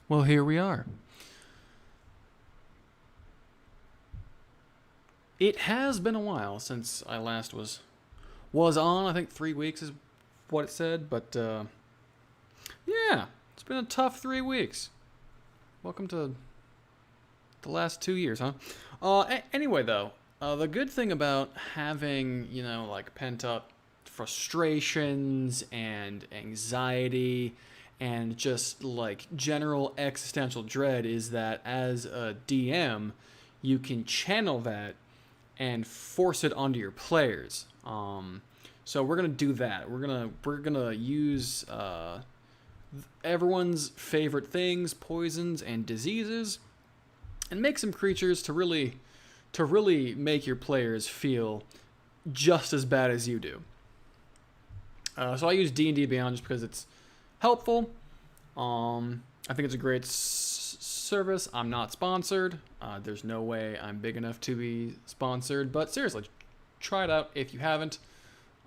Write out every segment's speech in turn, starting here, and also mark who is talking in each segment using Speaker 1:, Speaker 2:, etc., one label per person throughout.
Speaker 1: Well, here we are. It has been a while since I last was on. I think 3 weeks is what it said, but yeah, it's been a tough 3 weeks. Welcome to the last 2 years, huh? Anyway, though, the good thing about having like pent up frustrations and anxiety and just like general existential dread is that as a DM, you can channel that and force it onto your players. So we're gonna do that. We're gonna use everyone's favorite things, poisons and diseases, and make some creatures to really make your players feel just as bad as you do. So I use D&D Beyond just because it's helpful. I think it's a great service. I'm not sponsored. There's no way I'm big enough to be sponsored. But seriously, try it out if you haven't.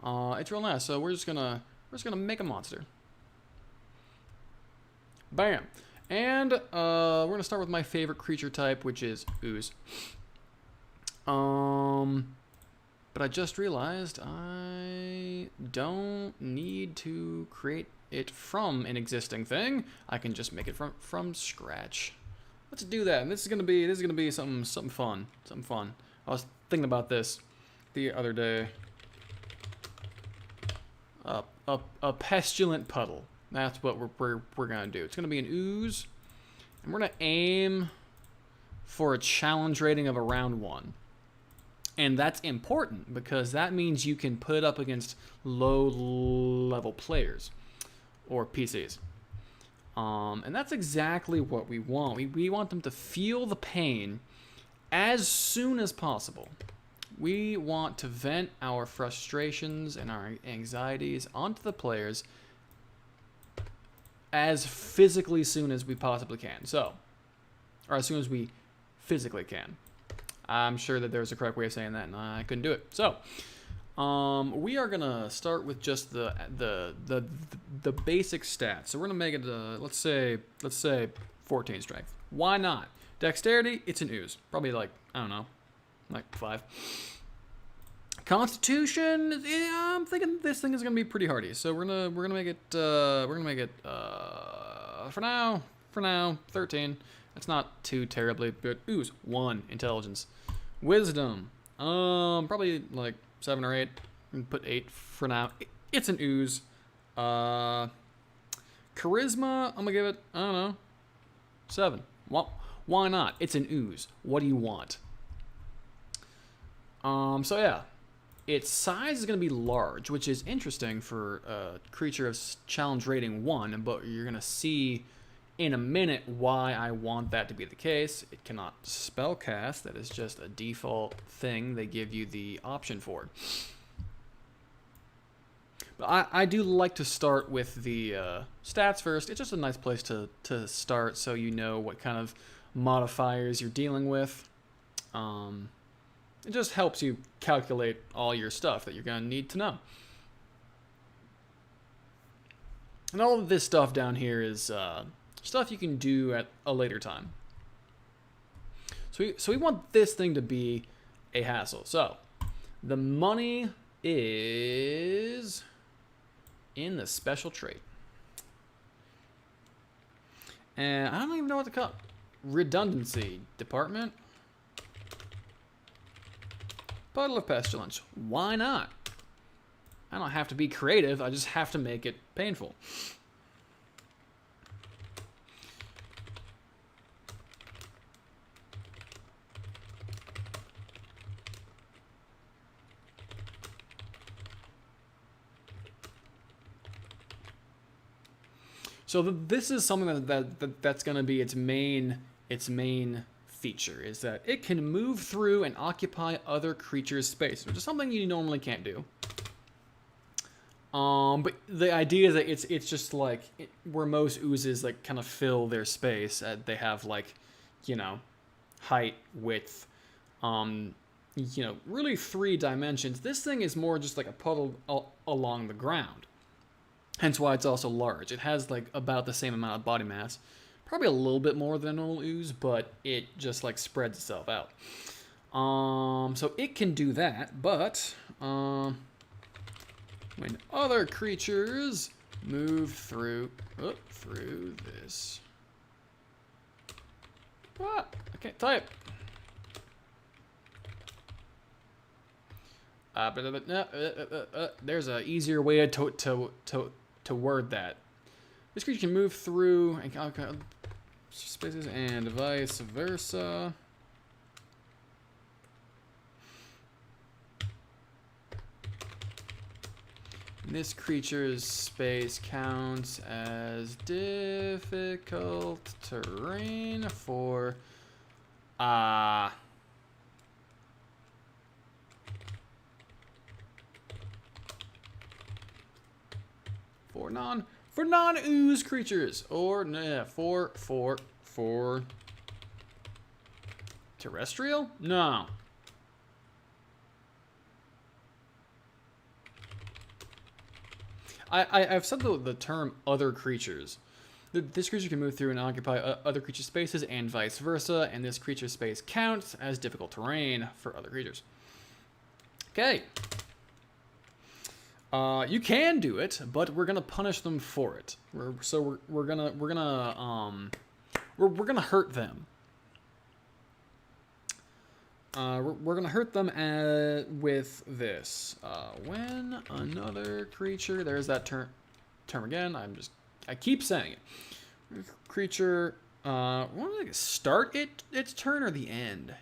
Speaker 1: It's real nice. So we're just gonna make a monster. Bam. And we're gonna start with my favorite creature type, which is ooze. But I just realized I don't need to create it from an existing thing. I can just make it from scratch. Let's do that. And this is gonna be something fun. Something fun. I was thinking about this the other day. A pestilent puddle. That's what we're gonna do. It's gonna be an ooze, and we're gonna aim for a challenge rating of around 1. And that's important because that means you can put it up against low level players or PCs. And that's exactly what we want. We want them to feel the pain as soon as possible. We want to vent our frustrations and our anxieties onto the players as physically soon as we possibly can. Or as soon as we physically can. I'm sure that there's a correct way of saying that, and I couldn't do it. So, we are gonna start with just the basic stats. So we're gonna make it let's say 14 strength. Why not? Dexterity, it's an ooze. Probably like I don't know, like 5. Constitution, yeah, I'm thinking this thing is gonna be pretty hardy. So we're gonna make it for now 13. That's not too terribly good. Ooze 1 intelligence. Wisdom, probably like 7 or 8. I'm gonna put 8 for now. It's an ooze. Charisma, I'm gonna give it, I don't know, 7. Well, why not? It's an ooze. What do you want? So yeah, its size is gonna be large, which is interesting for a creature of challenge rating 1. But you're gonna see in a minute why I want that to be the case. It cannot spellcast. That is just a default thing they give you the option for. But I do like to start with the stats first. It's just a nice place to start so you know what kind of modifiers you're dealing with. It just helps you calculate all your stuff that you're going to need to know. And all of this stuff down here is stuff you can do at a later time. So we want this thing to be a hassle. So the money is in the special trait. And I don't even know what to call it. Redundancy department. Puddle of pestilence. Why not? I don't have to be creative. I just have to make it painful. So this is something that's going to be its main feature, is that it can move through and occupy other creatures' space, which is something you normally can't do. But the idea is that it's just like where most oozes like kind of fill their space. They have like, height, width, really 3 dimensions. This thing is more just like a puddle along the ground. Hence why it's also large. It has like about the same amount of body mass, Probably a little bit more than a normal ooze, but it just like spreads itself out. So it can do that, but when other creatures move through this, I can't type. There's an easier way to word that. This creature can move through and spaces and vice versa. This creature's space counts as difficult terrain for for non-ooze creatures, or for terrestrial? No. I've said the term other creatures. This creature can move through and occupy other creature spaces and vice versa, and this creature space counts as difficult terrain for other creatures. Okay. You can do it, but we're gonna punish them for it. We're gonna hurt them. We're gonna hurt them with this. When another creature, there's that term again. I keep saying it. Creature, start its turn or the end?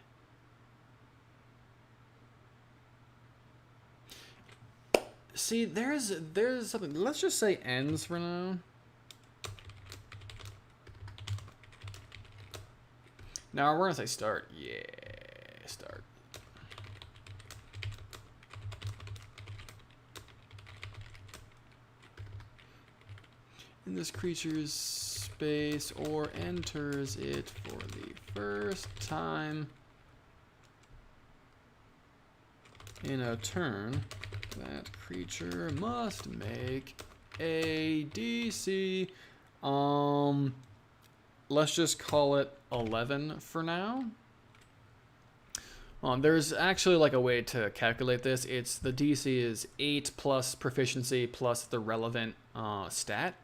Speaker 1: See, there's something. Let's just say ends for now. Now we're gonna say start. Yeah, start. In this creature's space or enters it for the first time in a turn, that creature must make a DC. Let's just call it 11 for now. There's actually like a way to calculate this. The DC is 8 plus proficiency plus the relevant stat.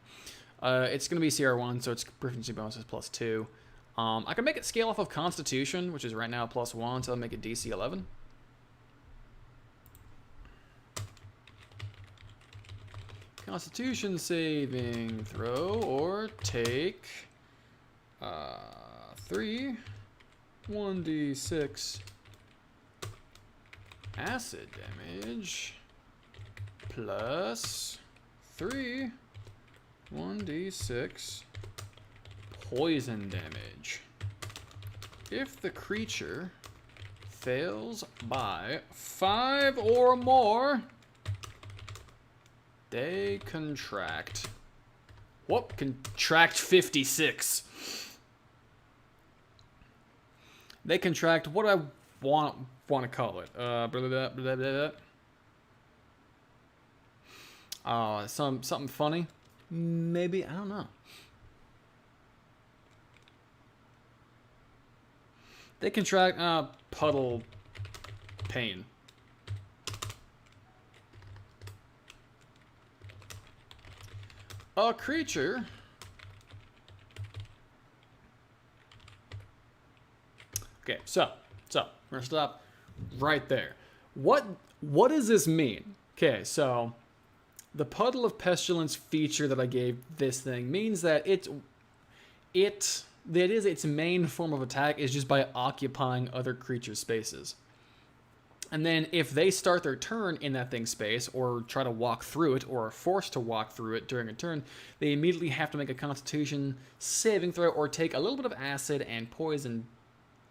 Speaker 1: It's going to be CR1, so its proficiency bonus is +2. I can make it scale off of Constitution, which is right now +1, so I'll make it DC 11. Constitution saving throw, or take 3 1d6 acid damage plus 3 1d6 poison damage. If the creature fails by 5 or more, they contract. Whoop, contract 56. They contract, what do I want to call it? Something funny? Maybe, I don't know. They contract puddle pain. A creature okay, so we're gonna stop right there. What does this mean? Okay, so the Puddle of Pestilence feature that I gave this thing means that its main form of attack is just by occupying other creatures' spaces. And then if they start their turn in that thing's space, or try to walk through it, or are forced to walk through it during a turn, they immediately have to make a Constitution saving throw or take a little bit of acid and poison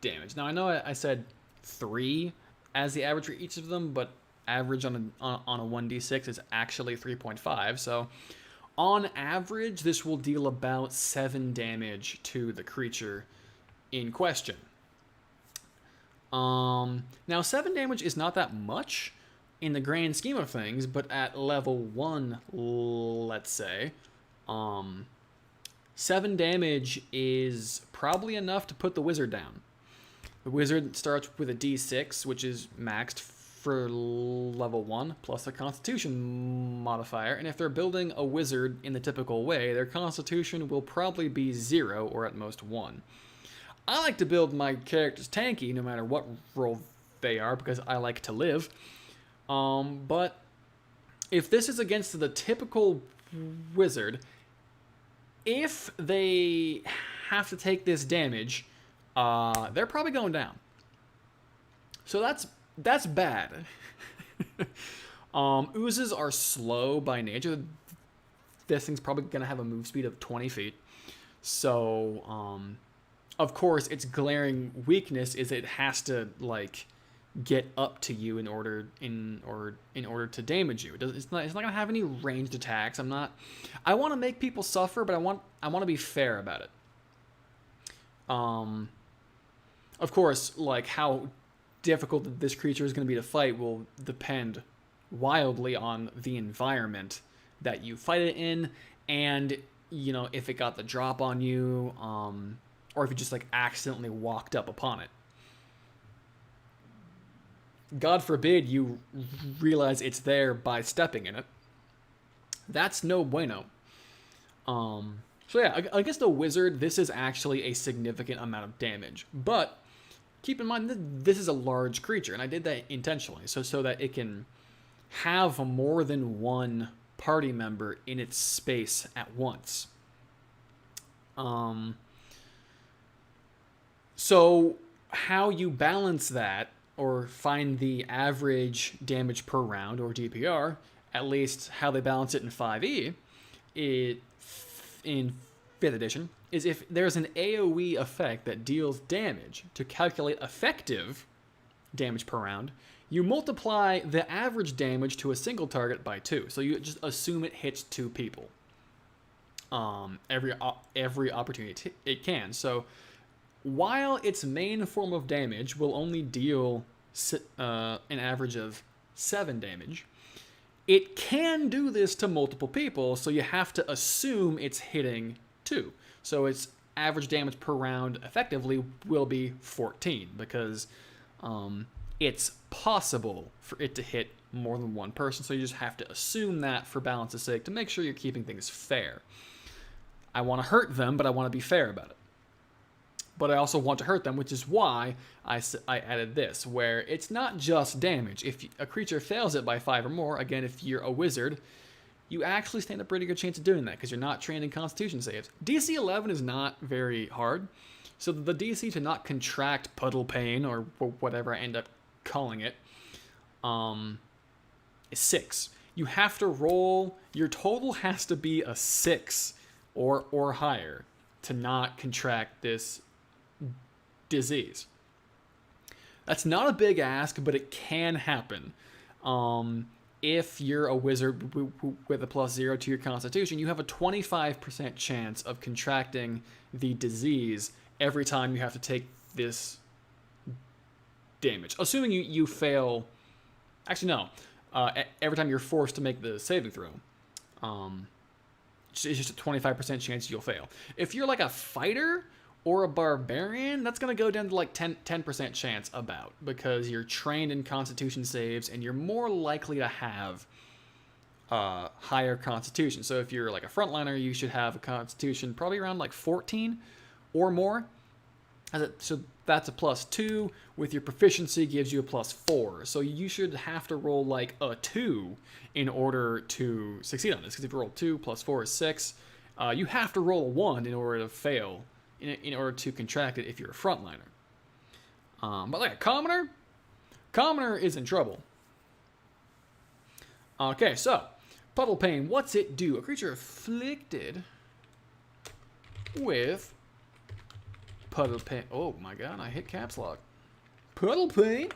Speaker 1: damage. Now I know I said 3 as the average for each of them, but average on a 1d6 is actually 3.5. So on average, this will deal about 7 damage to the creature in question. Now 7 damage is not that much in the grand scheme of things, but at level 1, let's say, 7 damage is probably enough to put the wizard down. The wizard starts with a d6, which is maxed for level 1, plus a constitution modifier, and if they're building a wizard in the typical way, their constitution will probably be 0 or at most 1. I like to build my characters tanky no matter what role they are because I like to live. But if this is against the typical wizard, if they have to take this damage, they're probably going down. So that's bad. Oozes are slow by nature. This thing's probably going to have a move speed of 20 feet. So, of course, its glaring weakness is it has to, like, get up to you in order to damage you. It's not going to have any ranged attacks. I want to make people suffer, but I want to be fair about it. Of course, like, how difficult this creature is going to be to fight will depend wildly on the environment that you fight it in, and, you know, if it got the drop on you, or if you just, like, accidentally walked up upon it. God forbid you realize it's there by stepping in it. That's no bueno. So yeah, against a wizard, this is actually a significant amount of damage. But keep in mind, this is a large creature, and I did that intentionally, so that it can have more than one party member in its space at once. So how you balance that, or find the average damage per round, or DPR, at least how they balance it in 5e, in 5th edition, is if there's an AoE effect that deals damage, to calculate effective damage per round, you multiply the average damage to a single target by 2. So you just assume it hits 2 people. Every opportunity it can. So while its main form of damage will only deal an average of 7 damage, it can do this to multiple people, so you have to assume it's hitting 2. So its average damage per round effectively will be 14, because it's possible for it to hit more than one person, so you just have to assume that for balance's sake to make sure you're keeping things fair. I want to hurt them, but I want to be fair about it. But I also want to hurt them, which is why I added this, where it's not just damage. If a creature fails it by 5 or more, again, if you're a wizard, you actually stand a pretty good chance of doing that, because you're not trained in Constitution saves. DC 11 is not very hard, so the DC to not contract Puddle Pain, or whatever I end up calling it, is 6. You have to roll, your total has to be a 6 or higher to not contract this disease. That's not a big ask, but it can happen. If you're a wizard with a +0 to your constitution, you have a 25% chance of contracting the disease every time you have to take this damage. Assuming you fail... Actually, no. Every time you're forced to make the saving throw. It's just a 25% chance you'll fail. If you're like a fighter or a barbarian, that's going to go down to like 10% chance about, because you're trained in constitution saves and you're more likely to have higher constitution. So if you're like a frontliner, you should have a constitution probably around like 14 or more. So that's a +2. With your proficiency gives you a +4. So you should have to roll like a 2 in order to succeed on this. Because if you roll 2 +4 is 6, you have to roll a 1 in order to fail, in order to contract it if you're a frontliner. But like a commoner is in trouble. Okay, so Puddle Pain, what's it do? A creature afflicted with Puddle Pain. Oh my god, I hit caps lock. Puddle Pain?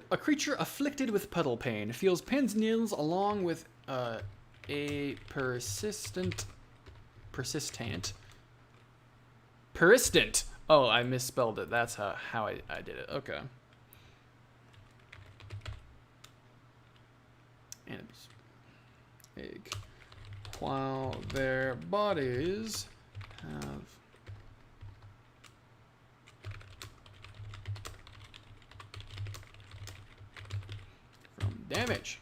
Speaker 1: A creature afflicted with Puddle Pain feels pins and needles along with a persistent. Oh, I misspelled it. That's how I did it. Okay. And egg. While their bodies have from damage.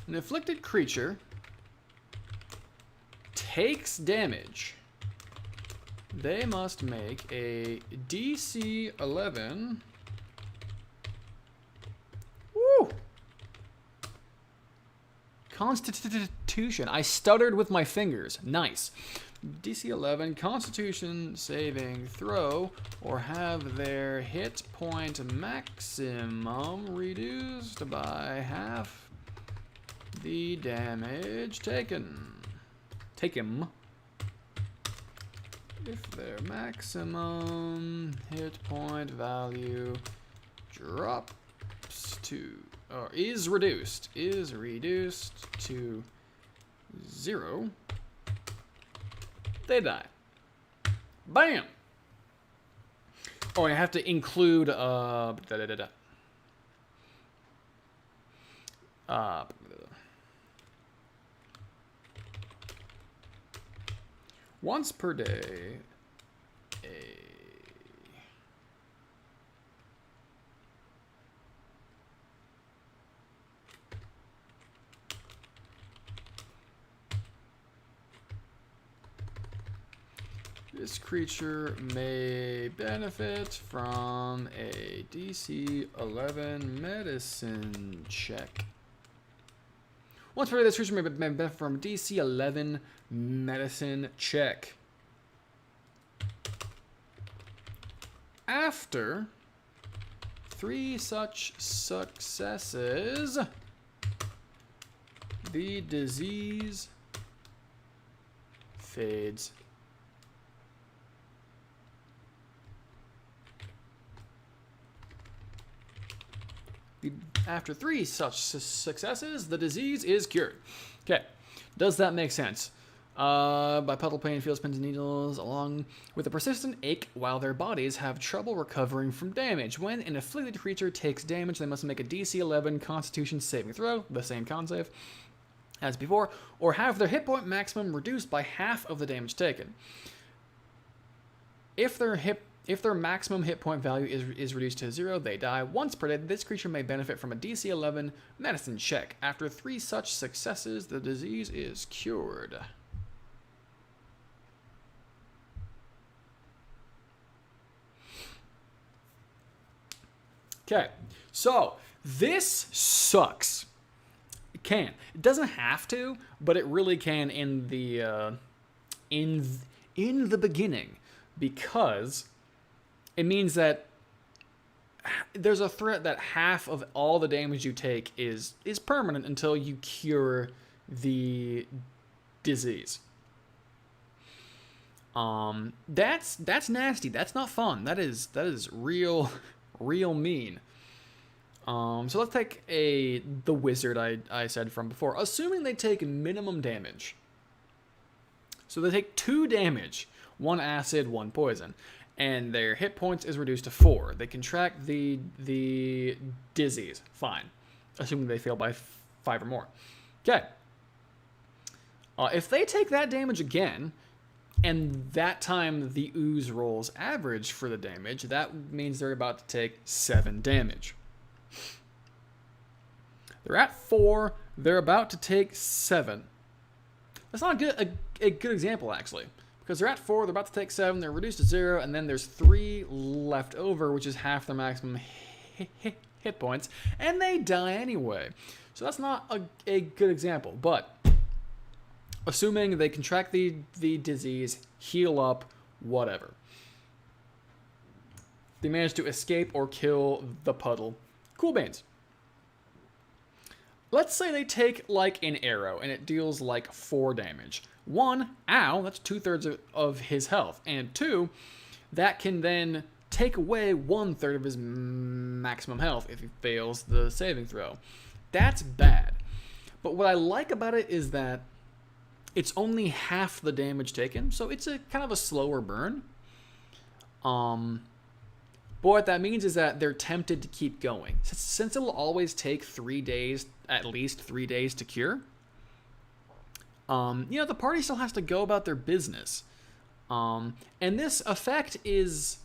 Speaker 1: An afflicted creature takes damage. They must make a DC 11. Woo! Constitution. I stuttered with my fingers. Nice. DC 11 Constitution saving throw, or have their hit point maximum reduced by half the damage taken. Take him. If their maximum hit point value drops to, or is reduced to 0, they die. Bam! Oh, I have to include once per day, this creature may benefit from a DC 11 medicine check. Once per day, this creature may benefit from a DC 11 medicine check. After 3 such successes, the disease fades. After 3 such successes, the disease is cured. Okay, does that make sense? By puddle pain, feels pins and needles, along with a persistent ache while their bodies have trouble recovering from damage. When an afflicted creature takes damage, they must make a DC 11 Constitution saving throw, the same con save as before, or have their hit point maximum reduced by half of the damage taken. If their maximum hit point value is reduced to 0, they die. Once per day, this creature may benefit from a DC 11 medicine check. After 3 such successes, the disease is cured. Okay, so this sucks. It can. It doesn't have to, but it really can in the beginning, because it means that there's a threat that half of all the damage you take is permanent until you cure the disease. That's nasty. That's not fun. That is real mean. So let's take the wizard I said from before. Assuming they take minimum damage. So they take 2 damage, 1 acid, 1 poison, and their hit points is reduced to 4. They contract the disease. Fine. Assuming they fail by 5 or more. Okay. If they take that damage again, and that time the ooze rolls average for the damage, that means they're about to take 7 damage. They're at 4. They're about to take 7. That's not a good example, actually. Because they're at 4, they're about to take 7, they're reduced to 0, and then there's 3 left over, which is half their maximum hit points, and they die anyway. So that's not a good example, but assuming they contract the disease, heal up, whatever. They manage to escape or kill the puddle. Cool beans. Let's say they take like an arrow and it deals like 4 damage. 1, ow, that's 2/3 of his health. And 2, that can then take away 1/3 of his maximum health if he fails the saving throw. That's bad. But what I like about it is that it's only half the damage taken, so it's a kind of a slower burn. But what that means is that they're tempted to keep going. Since it'll always take 3 days, at least 3 days to cure, the party still has to go about their business. And this effect is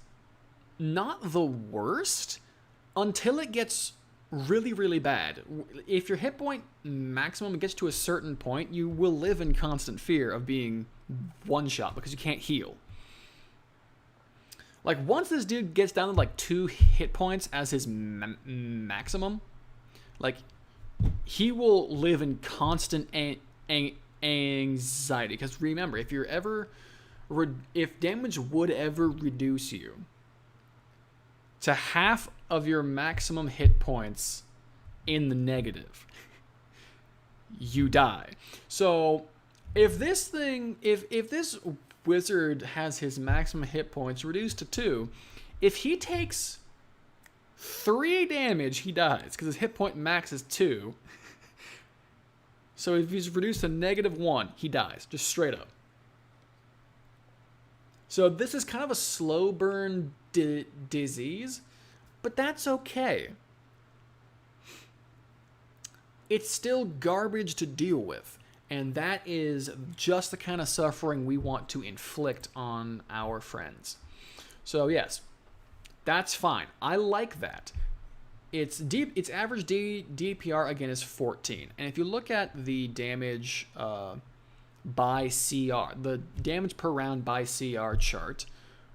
Speaker 1: not the worst until it gets really, really bad. If your hit point maximum gets to a certain point, you will live in constant fear of being one-shot because you can't heal. Like, once this dude gets down to like 2 hit points as his maximum, like, he will live in constant anxiety. Because remember, if damage would ever reduce you to half of your maximum hit points in the negative, you die. So if this wizard has his maximum hit points reduced to 2, if he takes 3 damage, he dies because his hit point max is 2. So if he's reduced to -1, he dies, just straight up. So this is kind of a slow burn disease, but that's okay. It's still garbage to deal with, and that is just the kind of suffering we want to inflict on our friends. So yes, that's fine. I like that. Its average DPR again is 14, and if you look at the damage by CR, the damage per round by CR chart,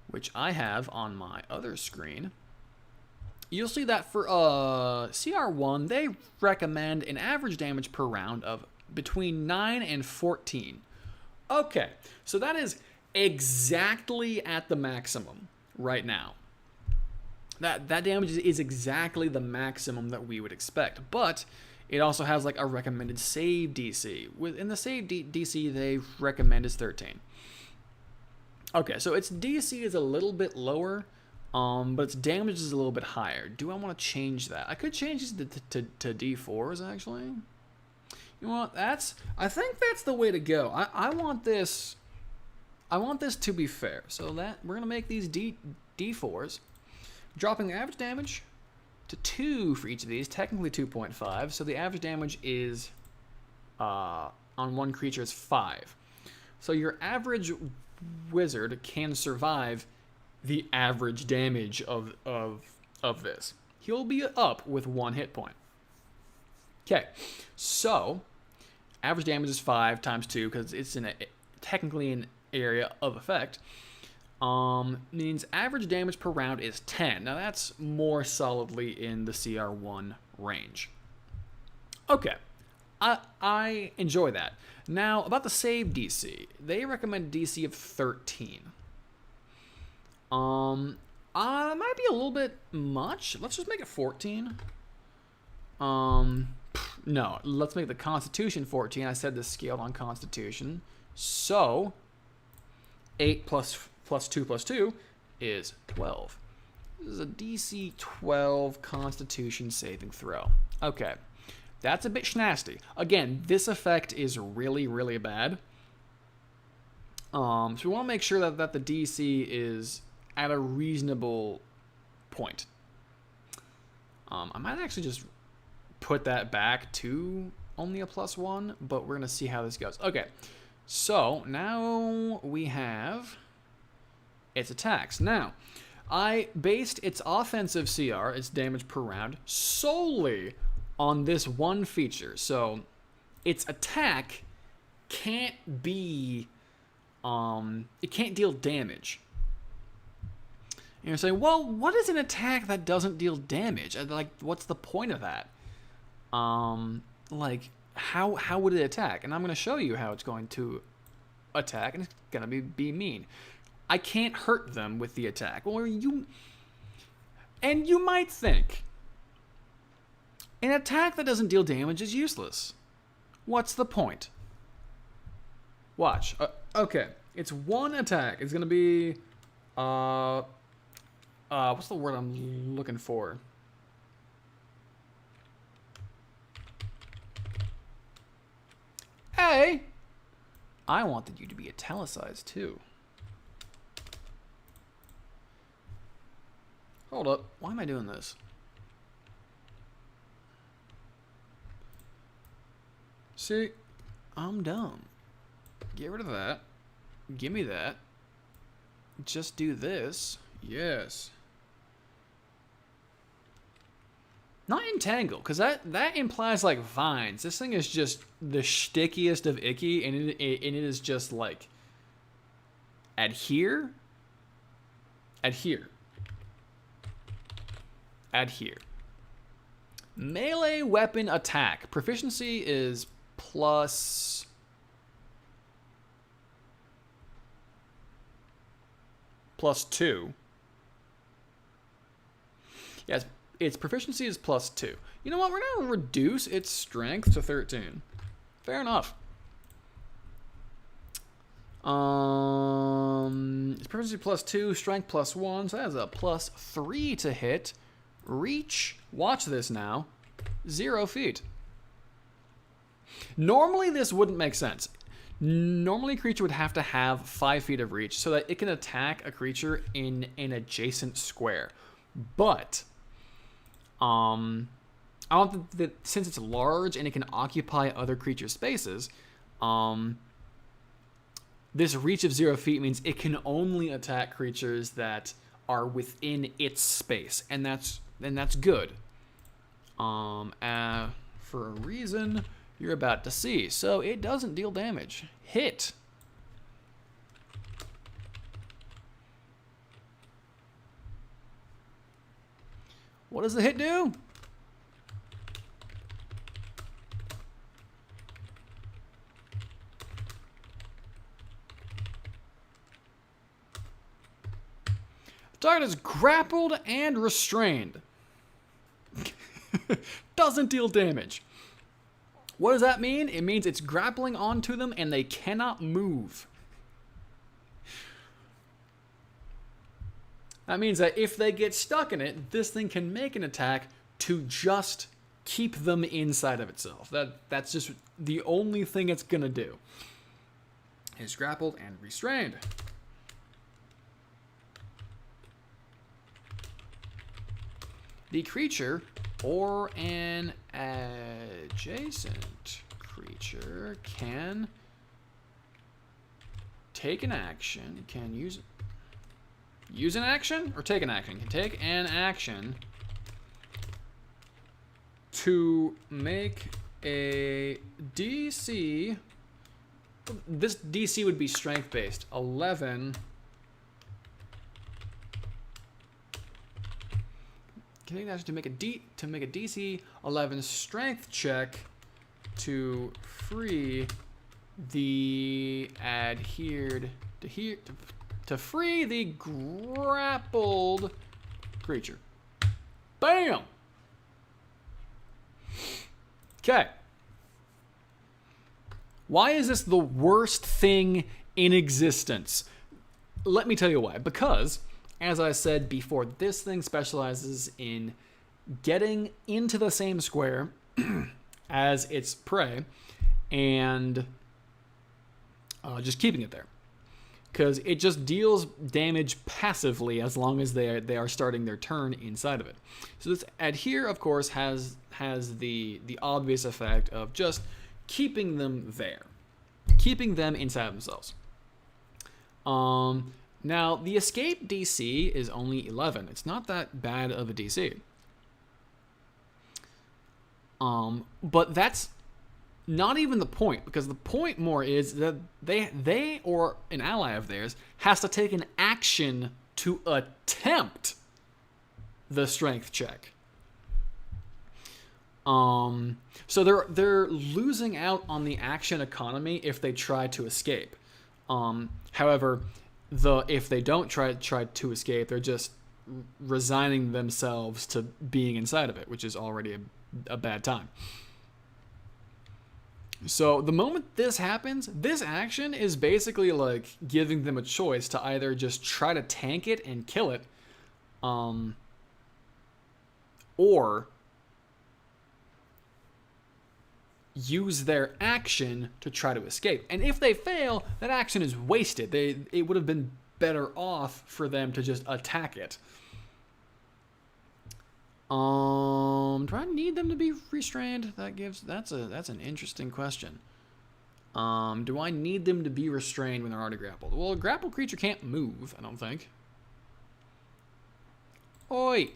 Speaker 1: which I have on my other screen, you'll see that for CR1, they recommend an average damage per round of between 9 and 14. Okay, so that is exactly at the maximum right now. That damage is exactly the maximum that we would expect, but it also has like a recommended save DC. Within the save DC, they recommend is 13. Okay, so its DC is a little bit lower, but its damage is a little bit higher. Do I want to change that? I could change this to D4s, actually. You know what? I think that's the way to go. I want this to be fair. So that we're gonna make these D4s, dropping the average damage to 2 for each of these, technically 2.5. So the average damage is on one creature is 5. So your average wizard can survive the average damage of this. He'll be up with 1 hit point. Okay, so average damage is 5 times 2 because it's technically an area of effect. Means average damage per round is 10. Now that's more solidly in the CR1 range. Okay, I enjoy that. Now about the save DC, they recommend DC of 13. It might be a little bit much. Let's just make it 14. No, let's make the Constitution 14. I said this scaled on Constitution. So 8 plus 2 plus 2 is 12. This is a DC 12 Constitution saving throw. Okay, that's a bit schnasty. Again, this effect is really, really bad. So we want to make sure that the DC is at a reasonable point. I might actually just put that back to only a +1, but we're going to see how this goes. Okay, so now we have its attacks. Now, I based its offensive CR, its damage per round, solely on this one feature. So its attack can't be, it can't deal damage. And you're saying, well, what is an attack that doesn't deal damage? Like, what's the point of that? Like, how would it attack? And I'm going to show you how it's going to attack, and it's going to be mean. I can't hurt them with the attack. Well, you might think an attack that doesn't deal damage is useless. What's the point? Watch. Okay, it's one attack. It's going to be What's the word I'm looking for? Hey! I wanted you to be italicized too. Hold up. Why am I doing this? See, I'm dumb. Get rid of that. Give me that. Just do this. Yes. Not entangle, because that implies like vines. This thing is just the stickiest of icky, and it is just like adhere, adhere, adhere. Melee weapon attack. Proficiency is +2. Yes, its proficiency is +2. You know what? We're going to reduce its strength to 13. Fair enough. Its proficiency +2, strength +1, so that is a +3 to hit. Reach, watch this now, 0 feet. Normally this wouldn't make sense. Normally a creature would have to have 5 feet of reach so that it can attack a creature in an adjacent square. But I don't think that since it's large and it can occupy other creature spaces, this reach of 0 feet means it can only attack creatures that are within its space, and that's good. For a reason you're about to see. So it doesn't deal damage. Hit. What does the hit do? The target is grappled and restrained. Doesn't deal damage. What does that mean? It means it's grappling onto them and they cannot move. That means that if they get stuck in it, this thing can make an attack to just keep them inside of itself. That's just the only thing it's gonna do. Is grappled and restrained. The creature or an adjacent creature can take an action, can use an action or take an action, can take an action to make a DC. This DC would be strength based. 11. Can take an action to make a DC 11 strength check to free the adhered to free the grappled creature. Bam. Okay. Why is this the worst thing in existence? Let me tell you why. Because, as I said before, this thing specializes in getting into the same square as its prey and just keeping it there. Because it just deals damage passively as long as they are starting their turn inside of it. So this adhere, of course, has the obvious effect of just keeping them there, keeping them inside themselves. Now the escape DC is only 11. It's not that bad of a DC. But that's not even the point, because the point more is that they or an ally of theirs has to take an action to attempt the strength check. So they're losing out on the action economy if they try to escape. However, if they don't try to escape, they're just resigning themselves to being inside of it, which is already a bad time. So the moment this happens, this action is basically like giving them a choice to either just try to tank it and kill it, Or use their action to try to escape. And if they fail, that action is wasted. It would have been better off for them to just attack it. Do I need them to be restrained? That's an interesting question. Do I need them to be restrained when they're already grappled? Well, a grappled creature can't move, I don't think. Oi!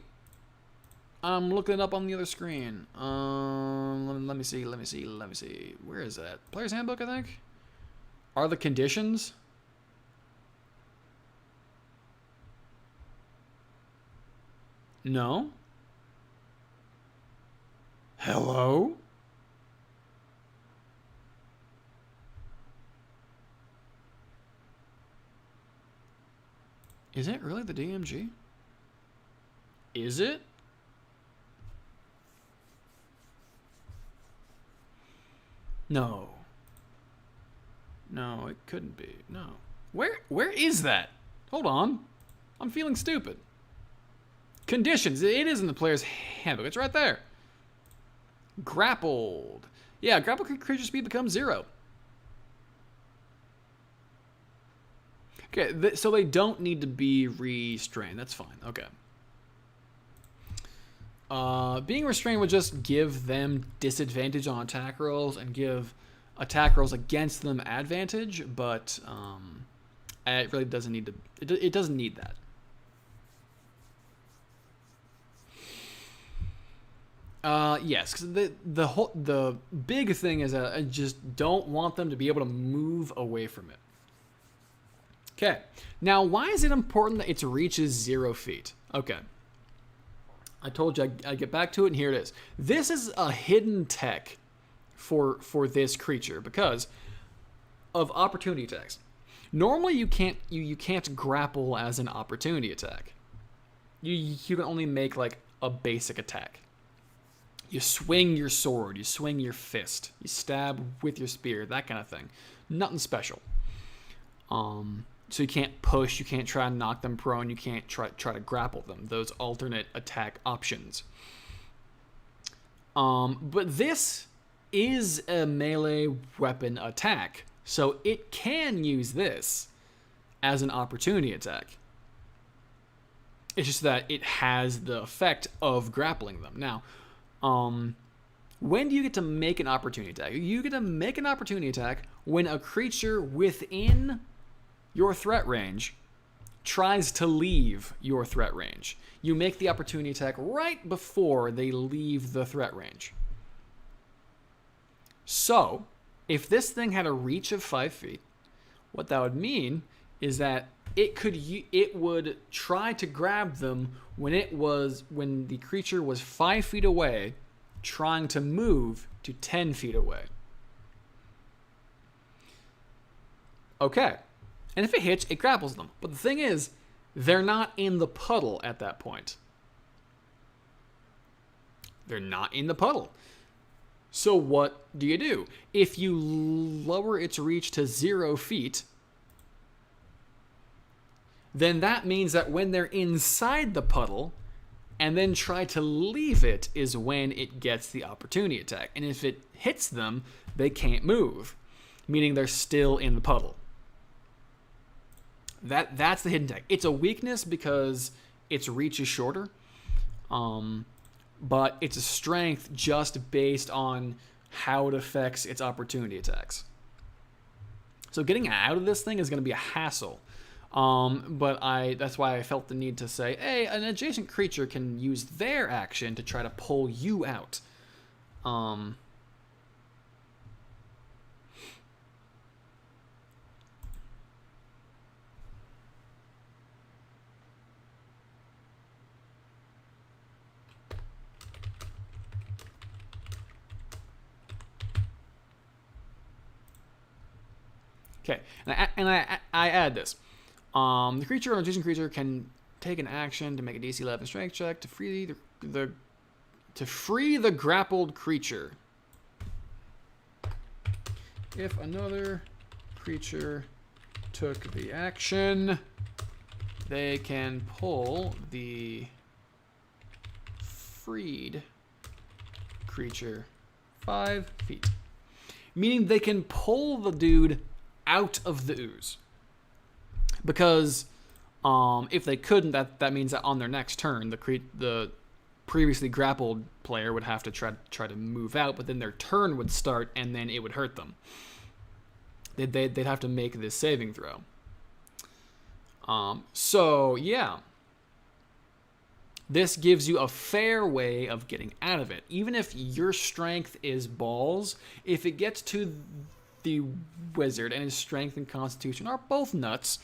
Speaker 1: I'm looking it up on the other screen. Let me see. Where is that? Player's Handbook, I think? Are the conditions? No? Hello? Is it really the DMG? Is it? No. No, it couldn't be. No. Where is that? Hold on. I'm feeling stupid. Conditions. It is in the player's handbook. It's right there. Grappled. Yeah, grappled creature speed becomes 0. Okay, so they don't need to be restrained. That's fine. Okay. Being restrained would just give them disadvantage on attack rolls and give attack rolls against them advantage, but it really doesn't need to. It doesn't need that. Yes, because the big thing is I just don't want them to be able to move away from it. Okay, now why is it important that its reach is 0 feet? Okay. I told you I'd get back to it, and here it is. This is a hidden tech for this creature because of opportunity attacks. Normally, you can't grapple as an opportunity attack. You can only make like a basic attack. You swing your sword, you swing your fist, you stab with your spear, that kind of thing. Nothing special. So you can't push, you can't try and knock them prone, you can't try to grapple them. Those alternate attack options. But this is a melee weapon attack, so it can use this as an opportunity attack. It's just that it has the effect of grappling them. Now, when do you get to make an opportunity attack? You get to make an opportunity attack when a creature within your threat range tries to leave your threat range. You make the opportunity attack right before they leave the threat range. So, if this thing had a reach of 5 feet, what that would mean is that it would try to grab them when the creature was 5 feet away, trying to move to 10 feet away. Okay. And if it hits, it grapples them. But the thing is, they're not in the puddle at that point. They're not in the puddle. So what do? If you lower its reach to 0 feet, then that means that when they're inside the puddle and then try to leave it is when it gets the opportunity attack. And if it hits them, they can't move, meaning they're still in the puddle. That's the hidden tech. It's a weakness because its reach is shorter, but it's a strength just based on how it affects its opportunity attacks. So getting out of this thing is going to be a hassle. But that's why I felt the need to say, hey, an adjacent creature can use their action to try to pull you out. Okay, and I add this. The creature or adjacent creature can take an action to make a DC 11 strength check to free the grappled creature. If another creature took the action, they can pull the freed creature 5 feet. Meaning they can pull the dude out of the ooze. Because if they couldn't, that means that on their next turn, the previously grappled player would have to try to move out, but then their turn would start and then it would hurt them. They'd have to make this saving throw. So yeah, this gives you a fair way of getting out of it. Even if your strength is balls, if it gets to the wizard and his strength and constitution are both nuts,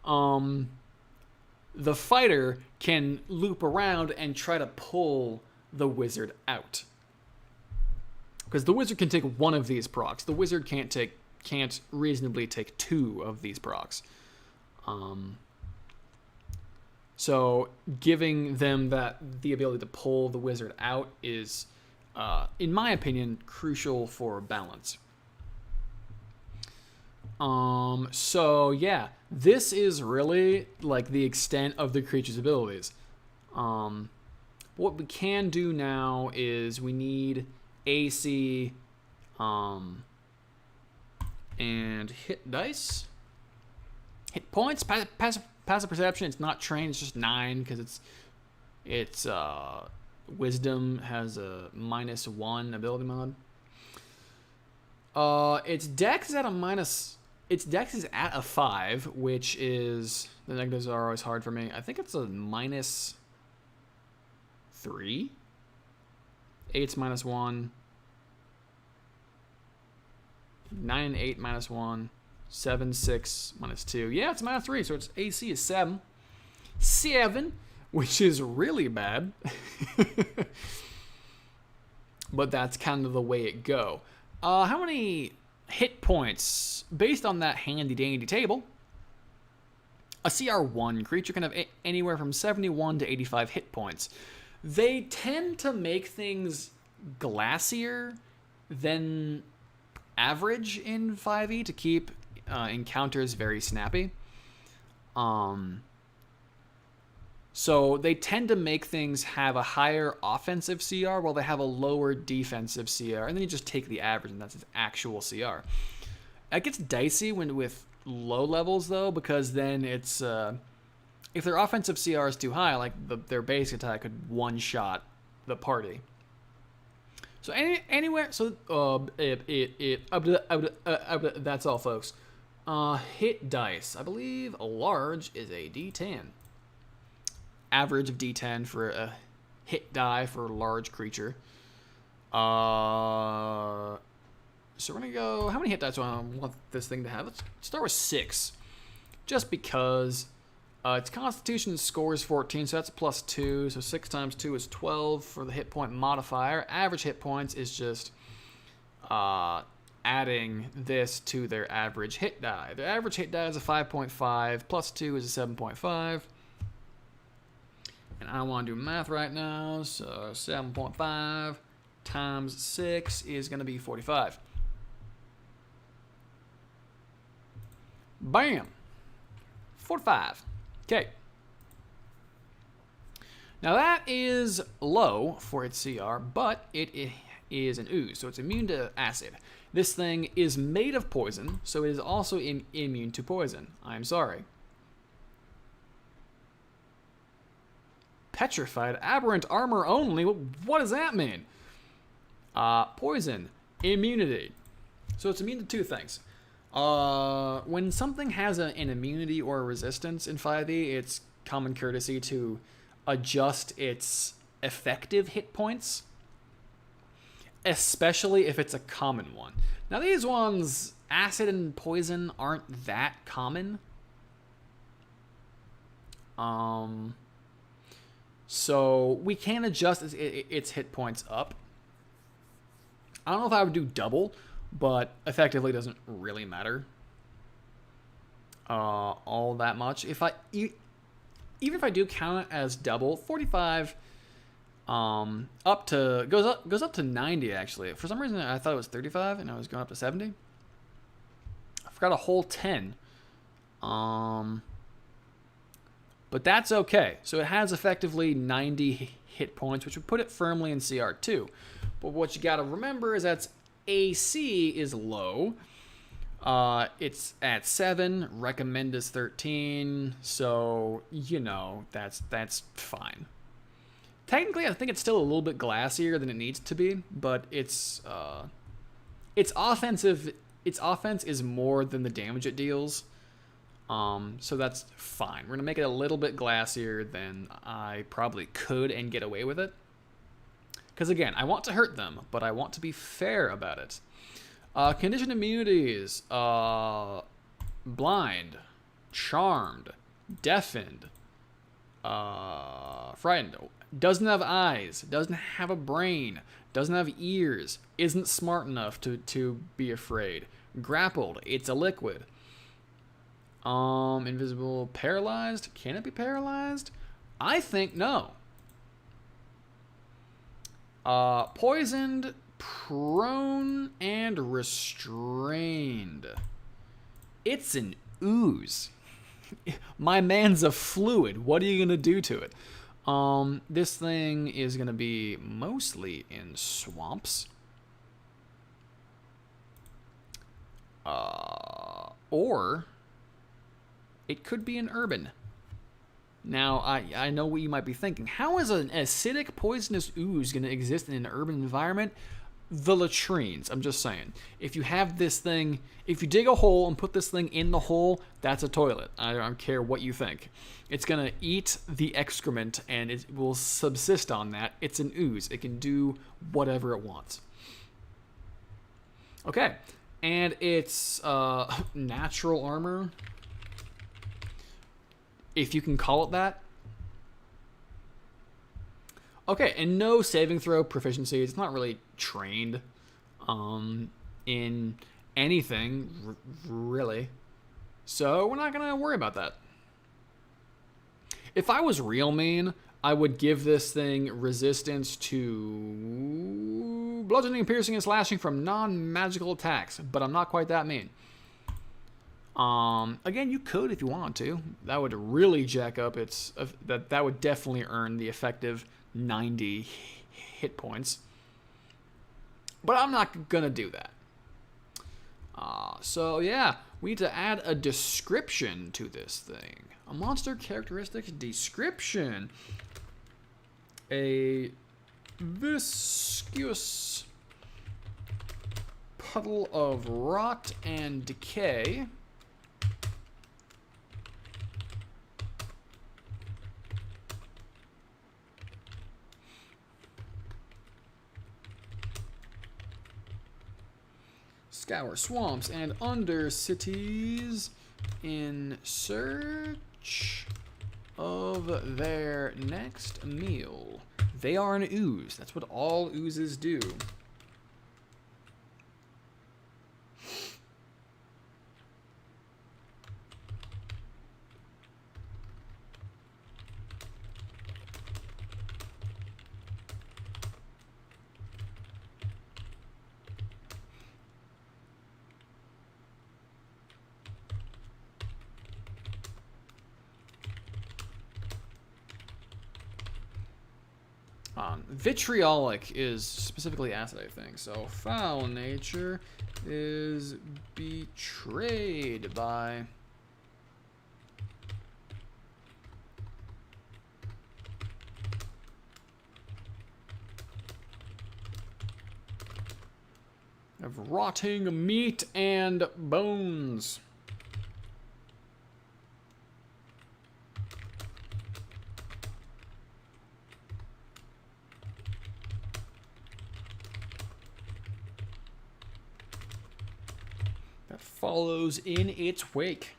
Speaker 1: the fighter can loop around and try to pull the wizard out. Because the wizard can take one of these procs. The wizard can't reasonably take 2 of these procs. So giving them the ability to pull the wizard out is, in my opinion, crucial for balance. So yeah, this is really like the extent of the creature's abilities. What we can do now is we need AC, and hit dice. Hit points, passive perception. It's not trained. It's just 9 because it's wisdom has a -1 ability mod. Its dex is at a minus. Its dex is at a 5, which is the negatives are always hard for me. I think it's a -3. 8's -1. 9 and 8 -1. 7, 6, -2. Yeah, it's -3, so its AC is 7. 7, which is really bad. But that's kind of the way it go. How many hit points? Based on that handy-dandy table, a CR1 creature can have anywhere from 71 to 85 hit points. They tend to make things glassier than average in 5e to keep encounters very snappy. So they tend to make things have a higher offensive CR while they have a lower defensive CR, and then you just take the average, and that's its actual CR. It gets dicey with low levels though, because then it's if their offensive CR is too high, like their base attack could one-shot the party. So anywhere, so that's all, folks. Hit dice. I believe a large is a D10. Average of D10 for a hit die for a large creature. So we're gonna go. How many hit dice do I want this thing to have? Let's start with 6, just because its Constitution score is 14, so that's a +2. So 6 times 2 is 12 for the hit point modifier. Average hit points is just adding this to their average hit die. Their average hit die is a 5.5. +2 is a 7.5. And I don't want to do math right now, so 7.5 times 6 is going to be 45. Bam! 45. Okay. Now that is low for its CR, but it is an ooze, so it's immune to acid. This thing is made of poison, so it is also immune to poison. I'm sorry. Petrified, aberrant armor only. What does that mean? Poison, immunity. So it's immune to 2 things. When something has an immunity or a resistance in 5e, it's common courtesy to adjust its effective hit points, especially if it's a common one. Now these ones, acid and poison, aren't that common. So we can adjust its hit points up. I don't know if I would do double, but effectively doesn't really matter all that much. Even if I do count it as double, 45 goes up to 90 actually. For some reason I thought it was 35 and I was going up to 70. I forgot a whole 10. But that's okay. So it has effectively 90 hit points, which would put it firmly in CR2. But what you got to remember is that AC is low. It's at 7, recommend is 13, so, you know, that's fine. Technically, I think it's still a little bit glassier than it needs to be, but its offensive, its offense is more than the damage it deals. So that's fine. We're gonna make it a little bit glassier than I probably could and get away with it. Because again, I want to hurt them, but I want to be fair about it. Conditioned immunities: blind, charmed, deafened, frightened. Doesn't have eyes, doesn't have a brain, doesn't have ears, isn't smart enough to be afraid. Grappled, it's a liquid. Invisible, paralyzed. Can it be paralyzed? I think no. Poisoned, prone, and restrained. It's an ooze. My man's a fluid. What are you gonna do to it? This thing is gonna be mostly in swamps. Or it could be an urban. Now, I know what you might be thinking. How is an acidic, poisonous ooze going to exist in an urban environment? The latrines. I'm just saying. If you have this thing, if you dig a hole and put this thing in the hole, that's a toilet. I don't care what you think. It's going to eat the excrement and it will subsist on that. It's an ooze. It can do whatever it wants. Okay. And it's natural armor, if you can call it that. Okay, and no saving throw proficiency. It's not really trained in anything, really. So we're not going to worry about that. If I was real mean, I would give this thing resistance to bludgeoning, piercing, and slashing from non-magical attacks, but I'm not quite that mean. Again, you could if you want to. That would really jack up its... that would definitely earn the effective 90 hit points. But I'm not gonna do that. So yeah, we need to add a description to this thing. A monster characteristics description. A viscous puddle of rot and decay. Scour swamps and undercities in search of their next meal. They are an ooze. That's what all oozes do. Vitriolic is specifically acid, I think. So foul nature is betrayed by... of rotting meat and bones. Follows in its wake.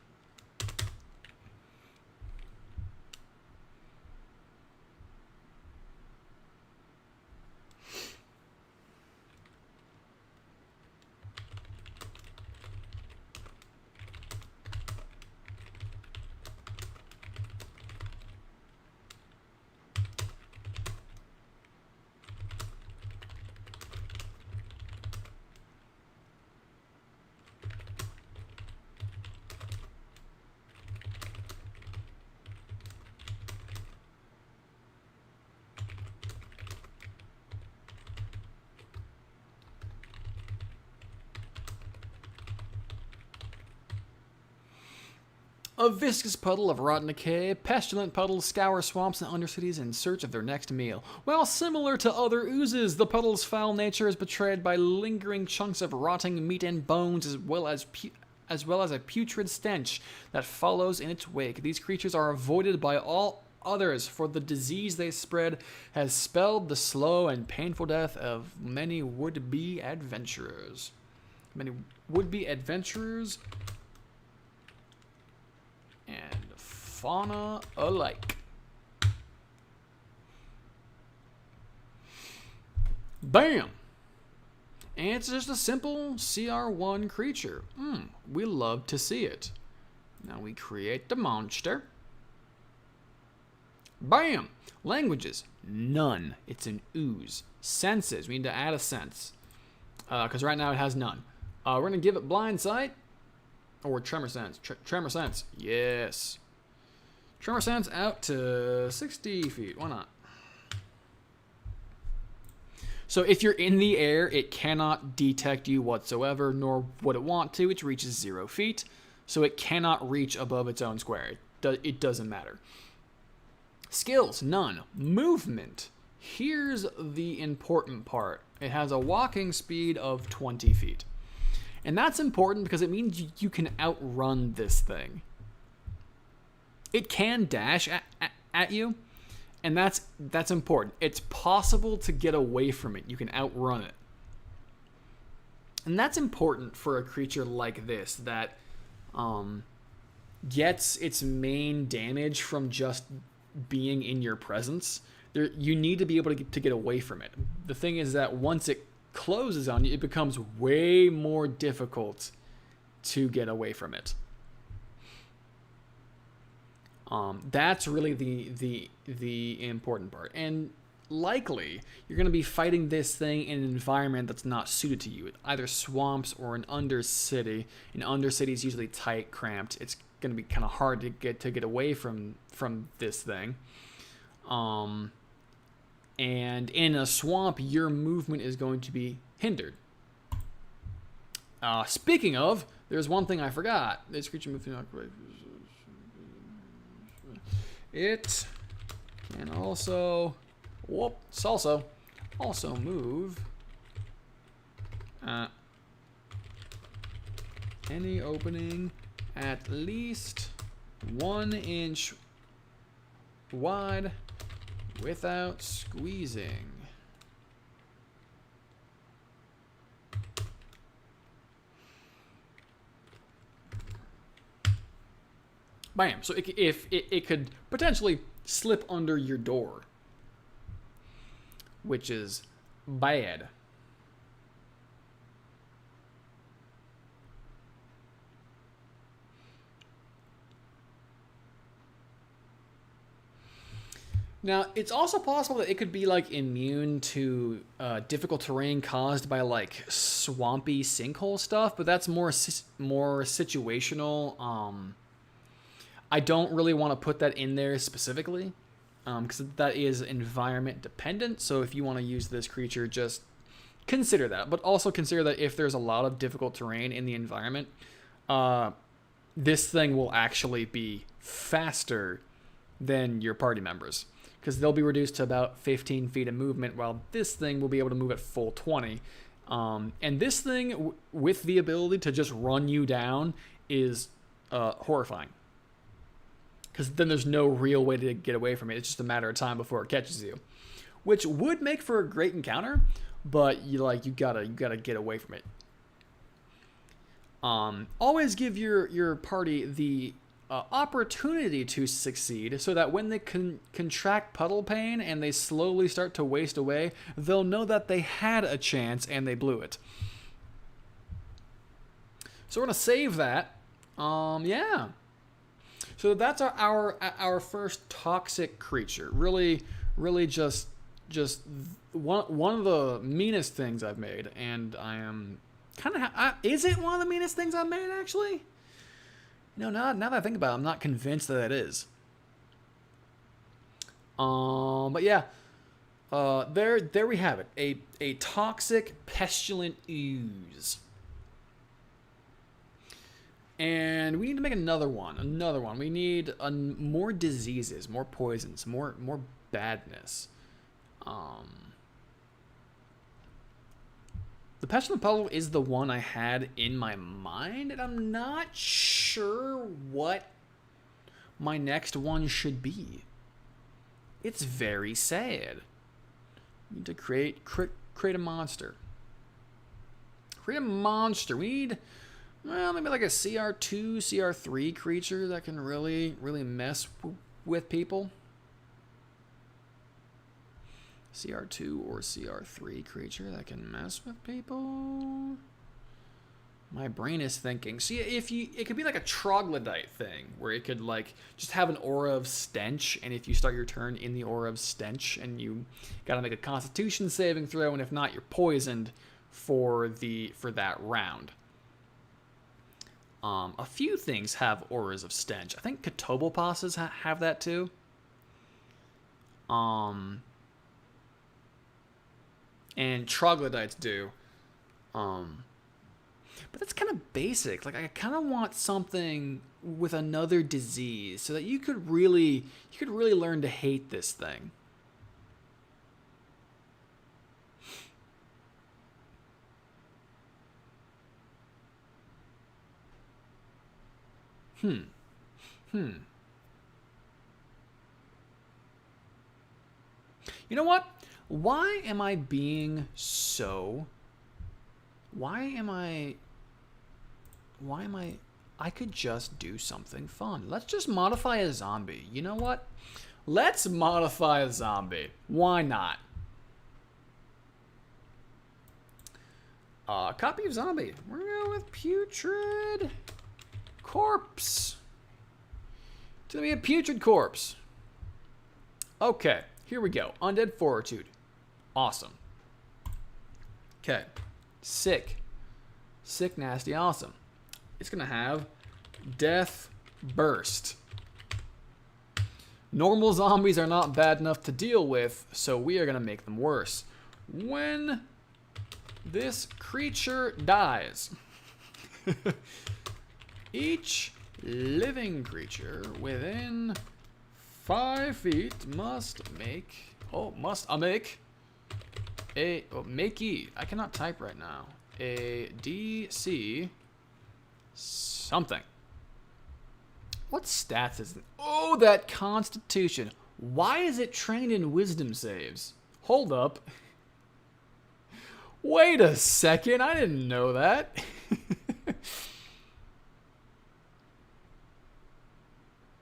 Speaker 1: A viscous puddle of rotten decay, pestilent puddles scour swamps and undercities in search of their next meal. While similar to other oozes, the puddle's foul nature is betrayed by lingering chunks of rotting meat and bones, as well as a putrid stench that follows in its wake. These creatures are avoided by all others, for the disease they spread has spelled the slow and painful death of many would-be adventurers. And fauna alike. Bam! And it's just a simple CR1 creature. We love to see it. Now we create the monster. Bam! Languages, none. It's an ooze. Senses, we need to add a sense. Because right now it has none. We're going to give it blind sight. Or tremor sense. Tremor sense. Yes. Tremor sense out to 60 feet. Why not? So if you're in the air, it cannot detect you whatsoever, nor would it want to. It reaches 0 feet. So it cannot reach above its own square. It doesn't matter. Skills, none. Movement. Here's the important part. It has a walking speed of 20 feet. And that's important because it means you can outrun this thing. It can dash at you, and that's important. It's possible to get away from it. You can outrun it. And that's important for a creature like this that gets its main damage from just being in your presence. You need to be able to get away from it. The thing is that once it closes on you, it becomes way more difficult to get away from it. That's really the important part. And likely, you're going to be fighting this thing in an environment that's not suited to you. Either swamps or an undercity. An undercity is usually tight, cramped. It's going to be kind of hard to get away from this thing. And in a swamp, your movement is going to be hindered. Speaking of, there's one thing I forgot. This creature moves. It can also, also move any opening at least 1 inch wide without squeezing. Bam. So if it could potentially slip under your door, which is bad. Now, it's also possible that it could be like immune to difficult terrain caused by like swampy sinkhole stuff, but that's more situational. I don't really want to put that in there specifically because that is environment dependent. So if you want to use this creature, just consider that. But also consider that if there's a lot of difficult terrain in the environment, this thing will actually be faster than your party members because they'll be reduced to about 15 feet of movement, while this thing will be able to move at full 20. And this thing, with the ability to just run you down, is horrifying. Because then there's no real way to get away from it. It's just a matter of time before it catches you, which would make for a great encounter, but you gotta get away from it. Always give your party the opportunity to succeed, so that when they contract puddle pain and they slowly start to waste away, they'll know that they had a chance and they blew it. So we're gonna save that. Yeah. So that's our first toxic creature. Really just one of the meanest things I've made, and I am kind of. Is it one of the meanest things I've made actually? No, now that I think about it, I'm not convinced that it is. But yeah, there we have it. A toxic pestilent ooze. And we need to make another one. Another one. We need more diseases, more poisons, more badness. The Pestilent Puddle is the one I had in my mind, and I'm not sure what my next one should be. It's very sad. We need to create a monster. Create a monster. We need, well, maybe like a CR2, CR3 creature that can really mess with people. CR2 or CR3 creature that can mess with people. My brain is thinking. See, it could be like a troglodyte thing where it could like just have an aura of stench, and if you start your turn in the aura of stench, and you gotta make a Constitution saving throw, and if not, you're poisoned for that round. A few things have auras of stench. I think Catobleposses have that too. And troglodytes do. But that's kind of basic. Like, I kind of want something with another disease so that you could really learn to hate this thing. You know what? Why am I being so... Why am I... I could just do something fun. Let's just modify a zombie. You know what? Let's modify a zombie. Why not? Copy of zombie. We're going to go with putrid corpse. It's going to be a putrid corpse. Okay, here we go. Undead Fortitude. Awesome. Okay. Sick. Sick, nasty, awesome. It's going to have Death Burst. Normal zombies are not bad enough to deal with, so we are going to make them worse. When this creature dies, each living creature within 5 feet must make I cannot type right now. A DC something. What stats is it? Oh, that Constitution. Why is it trained in wisdom saves? Hold up. Wait a second. I didn't know that.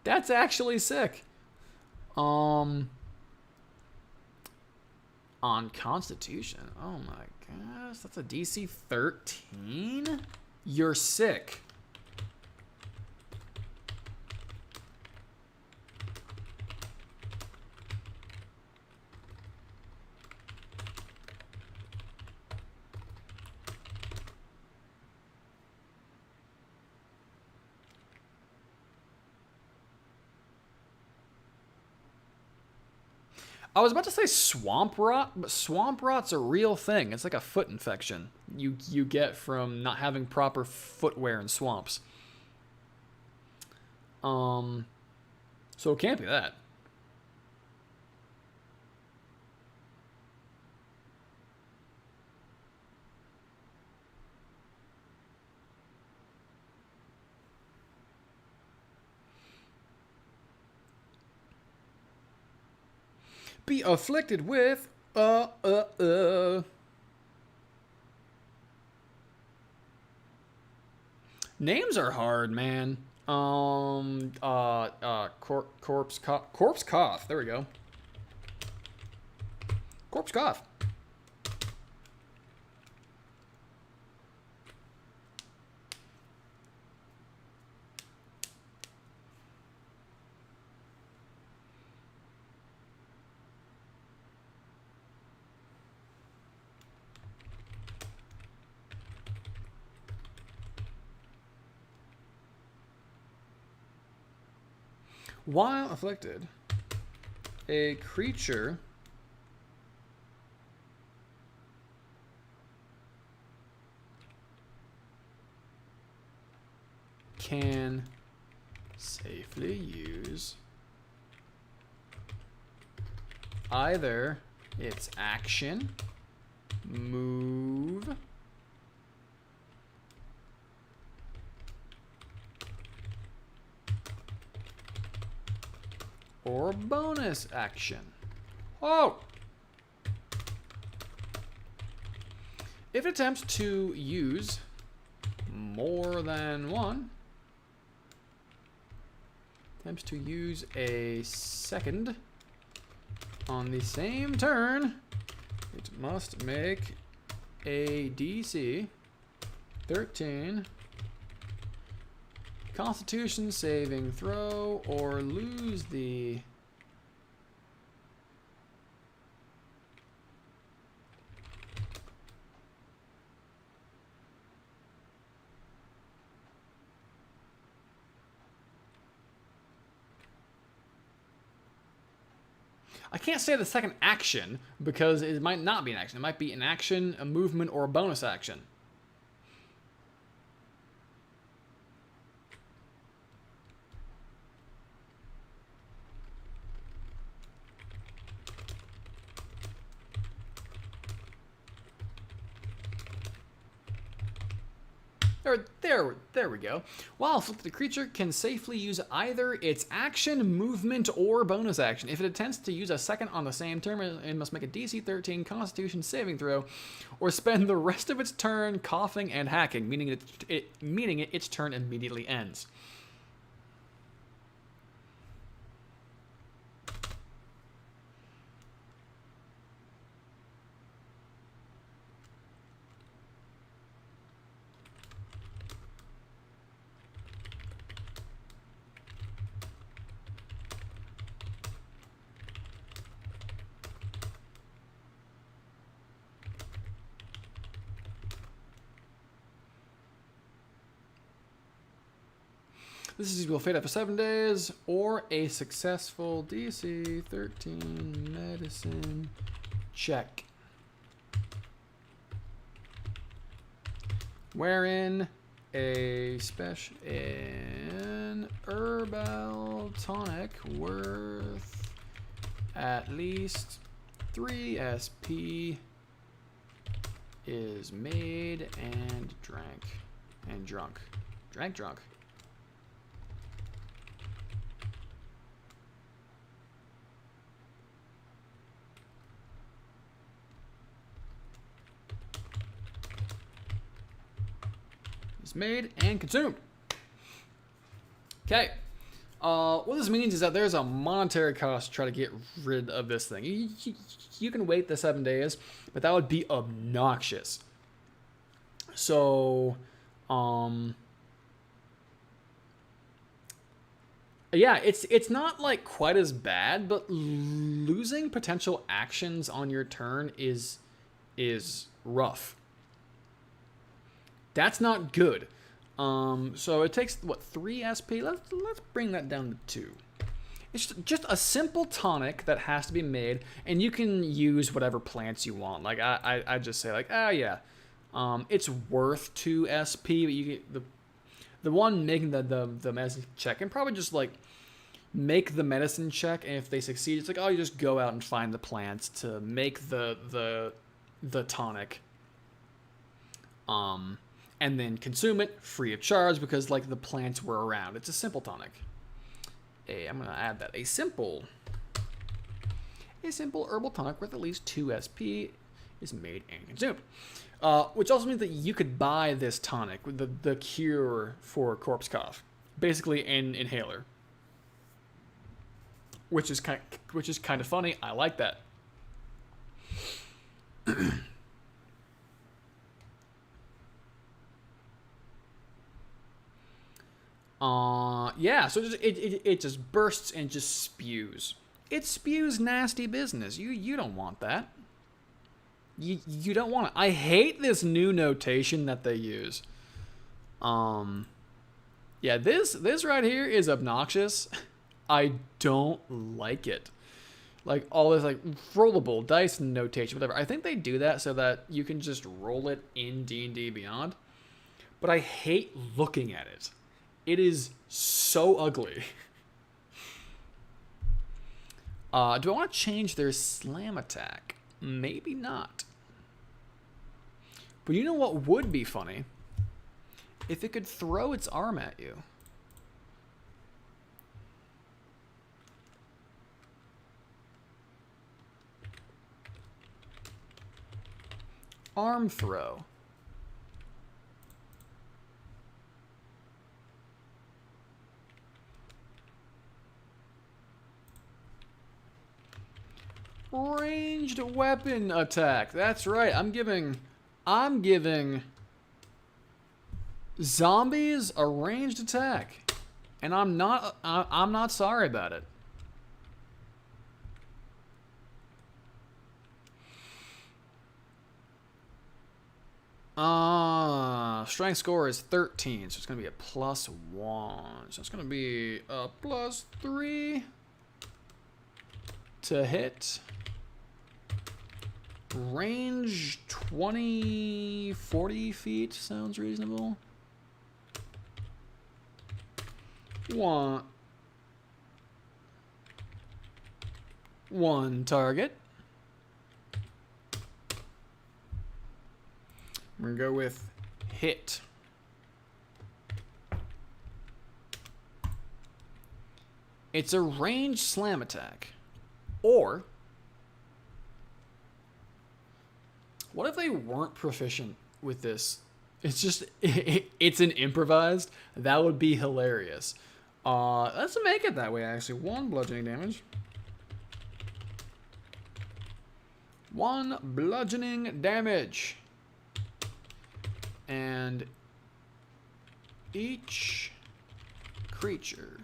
Speaker 1: That's actually sick. On Constitution. Oh my gosh. That's a DC 13? You're sick. I was about to say swamp rot, but swamp rot's a real thing. It's like a foot infection you get from not having proper footwear in swamps. So it can't be that. Be afflicted with names are hard, man. Corpse cough. There we go. Corpse cough. While afflicted, a creature can safely use either its action, move, or bonus action. Oh! If it attempts to use more than one, attempts to use a second on the same turn, it must make a DC 13 Constitution saving throw or lose the I can't say the second action because it might not be an action. It might be an action, a movement, or a bonus action. There we go. While afflicted, the creature can safely use either its action, movement, or bonus action. If it attempts to use a second on the same turn, it must make a DC 13 Constitution saving throw, or spend the rest of its turn coughing and hacking, meaning its turn immediately ends. This is will fade after 7 days, or a successful DC 13 medicine check, wherein a special an herbal tonic worth at least 3 SP is made and drunk. Made and consumed. Okay. What this means is that there's a monetary cost to try to get rid of this thing. You can wait the 7 days, but that would be obnoxious. So, yeah, it's not like quite as bad, but losing potential actions on your turn is rough. That's not good. So it takes, what, 3 SP? Let's bring that down to 2. It's just a simple tonic that has to be made, and you can use whatever plants you want. Like, I just say, like, yeah. It's worth 2 SP, but you get the one making the medicine check and probably just, like, make the medicine check, and if they succeed, it's like, oh, you just go out and find the plants to make the tonic. And then consume it free of charge because, like, the plants were around. It's a simple tonic. I'm going to add that. A simple herbal tonic with at least 2 SP is made and consumed. Which also means that you could buy this tonic, the cure for corpse cough. Basically an inhaler. Which is kind of funny. I like that. Yeah, so it just bursts and just spews. It spews nasty business. You don't want that. You don't want it. I hate this new notation that they use. Yeah, this right here is obnoxious. I don't like it. Like all this like rollable dice notation, whatever. I think they do that so that you can just roll it in D&D Beyond. But I hate looking at it. It is so ugly. Do I want to change their slam attack? Maybe not. But you know what would be funny? If it could throw its arm at you. Arm throw. Ranged weapon attack. That's right. I'm giving zombies a ranged attack, and I'm not sorry about it. Strength score is 13, so it's gonna be a +1. So it's gonna be a +3 to hit. Range 20, 40 feet sounds reasonable. One target. We're gonna go with hit. It's a ranged slam attack. Or what if they weren't proficient with this? It's just, it's an improvised. That would be hilarious. Let's make it that way, actually. 1 bludgeoning damage. 1 bludgeoning damage. And each creature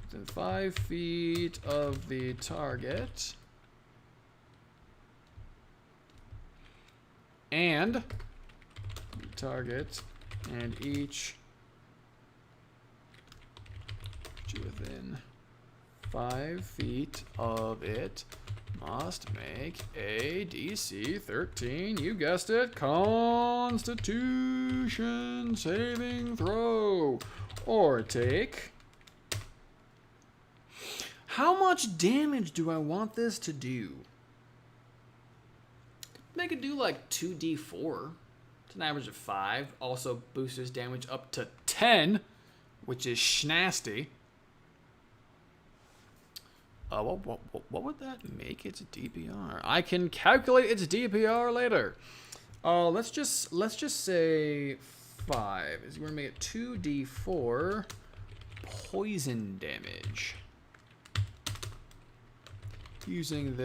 Speaker 1: within 5 feet of the target and each within 5 feet of it must make a DC 13, you guessed it, Constitution saving throw, or take... How much damage do I want this to do? Make it do like 2d4. It's an average of 5. Also boosts damage up to 10, which is schnasty. What would that make its DPR? I can calculate its DPR later. Let's just say 5. We're gonna make it 2d4 poison damage. Using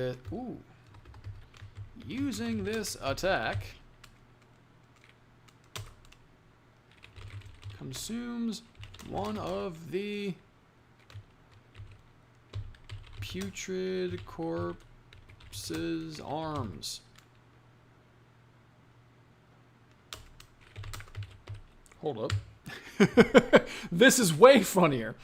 Speaker 1: this attack, consumes one of the putrid corpse's arms. Hold up. This is way funnier.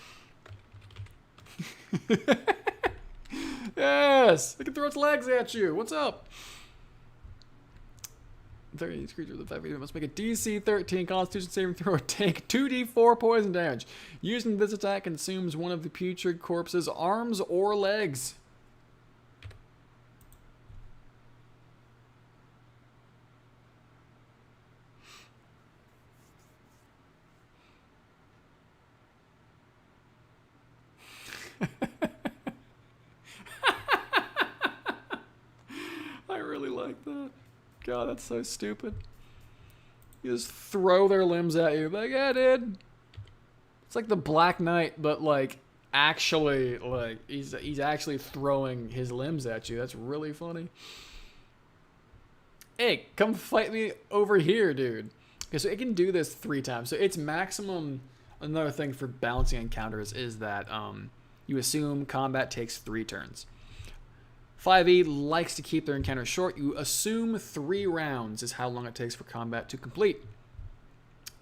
Speaker 1: Yes! It can throw its legs at you. What's up? 30 creature with 5 feet must make a DC 13 Constitution saving throw or take 2d4 poison damage. Using this attack consumes one of the putrid corpse's arms or legs. I really like that. God, that's so stupid. You just throw their limbs at you. Like, yeah, dude. It's like the Black Knight, but like actually, like he's actually throwing his limbs at you. That's really funny. Hey, come fight me over here, dude. Okay, so it can do this 3 times. So its maximum. Another thing for balancing encounters is that you assume combat takes 3 turns. 5e likes to keep their encounters short. You assume 3 rounds is how long it takes for combat to complete.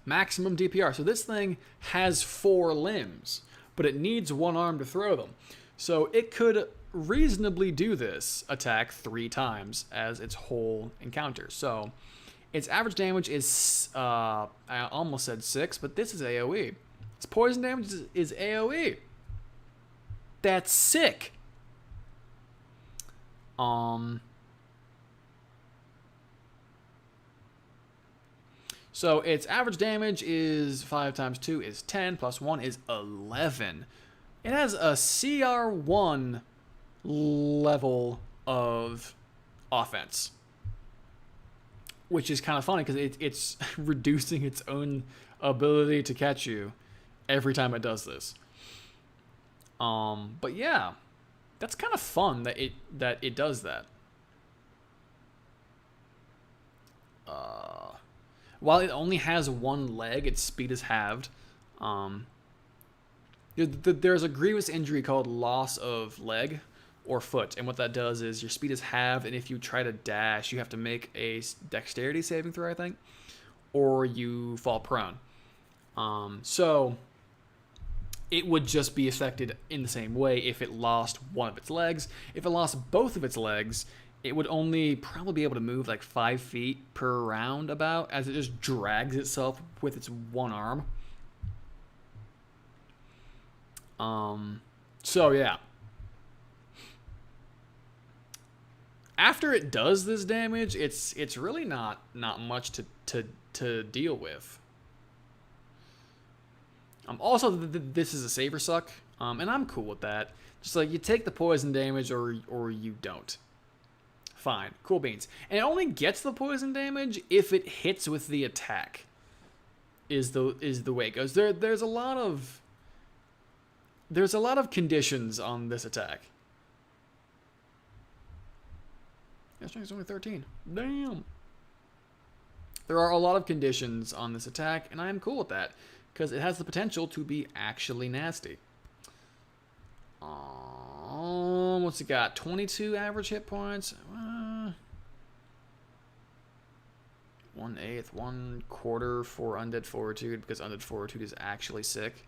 Speaker 1: Maximum DPR. So this thing has 4 limbs, but it needs 1 arm to throw them. So it could reasonably do this attack 3 times as its whole encounter. So Its average damage is, I almost said 6, but this is AoE. Its poison damage is AoE. That's sick. So its average damage is 5 times 2 is 10, plus 1 is 11. It has a CR1 level of offense, which is kind of funny because it's reducing its own ability to catch you every time it does this. But yeah, that's kind of fun that it does that. While it only has one leg, its speed is halved. There's a grievous injury called loss of leg or foot, and what that does is your speed is halved, and if you try to dash, you have to make a dexterity saving throw, I think, or you fall prone. So it would just be affected in the same way if it lost one of its legs. If it lost both of its legs, it would only probably be able to move like 5 feet per round about, as it just drags itself with its one arm. So yeah. After it does this damage, it's really not much to deal with. Also, this is a saber suck, and I'm cool with that. Just like you take the poison damage or you don't. Fine, cool beans. And it only gets the poison damage if it hits with the attack. Is the way it goes. There's a lot of conditions on this attack. That strength is only 13. Damn. There are a lot of conditions on this attack, and I am cool with that because it has the potential to be actually nasty. What's it got? 22 average hit points. 1/8, 1/4 for Undead Fortitude, because Undead Fortitude is actually sick.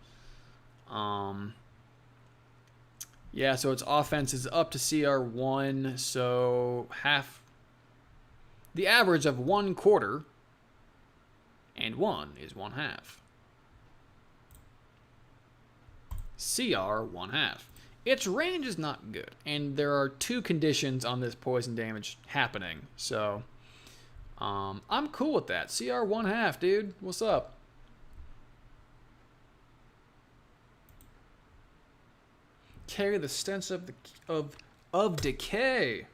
Speaker 1: Yeah, so its offense is up to CR1, so half. The average of 1/4 and 1 is 1/2. CR 1/2. Its range is not good, and there are 2 conditions on this poison damage happening, so I'm cool with that. CR 1/2, dude. What's up? Carry the stench of decay.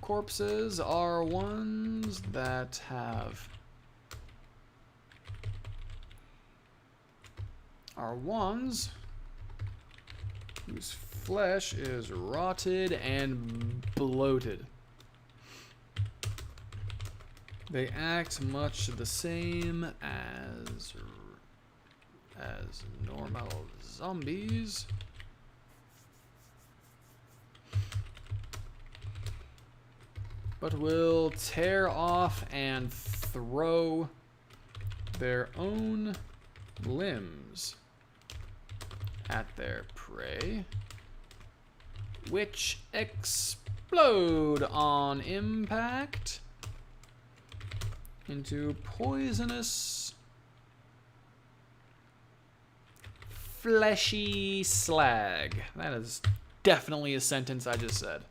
Speaker 1: Corpses are ones that have whose flesh is rotted and bloated. They act much the same as normal zombies. But will tear off and throw their own limbs at their prey, which explode on impact into poisonous, fleshy slag. That is definitely a sentence I just said.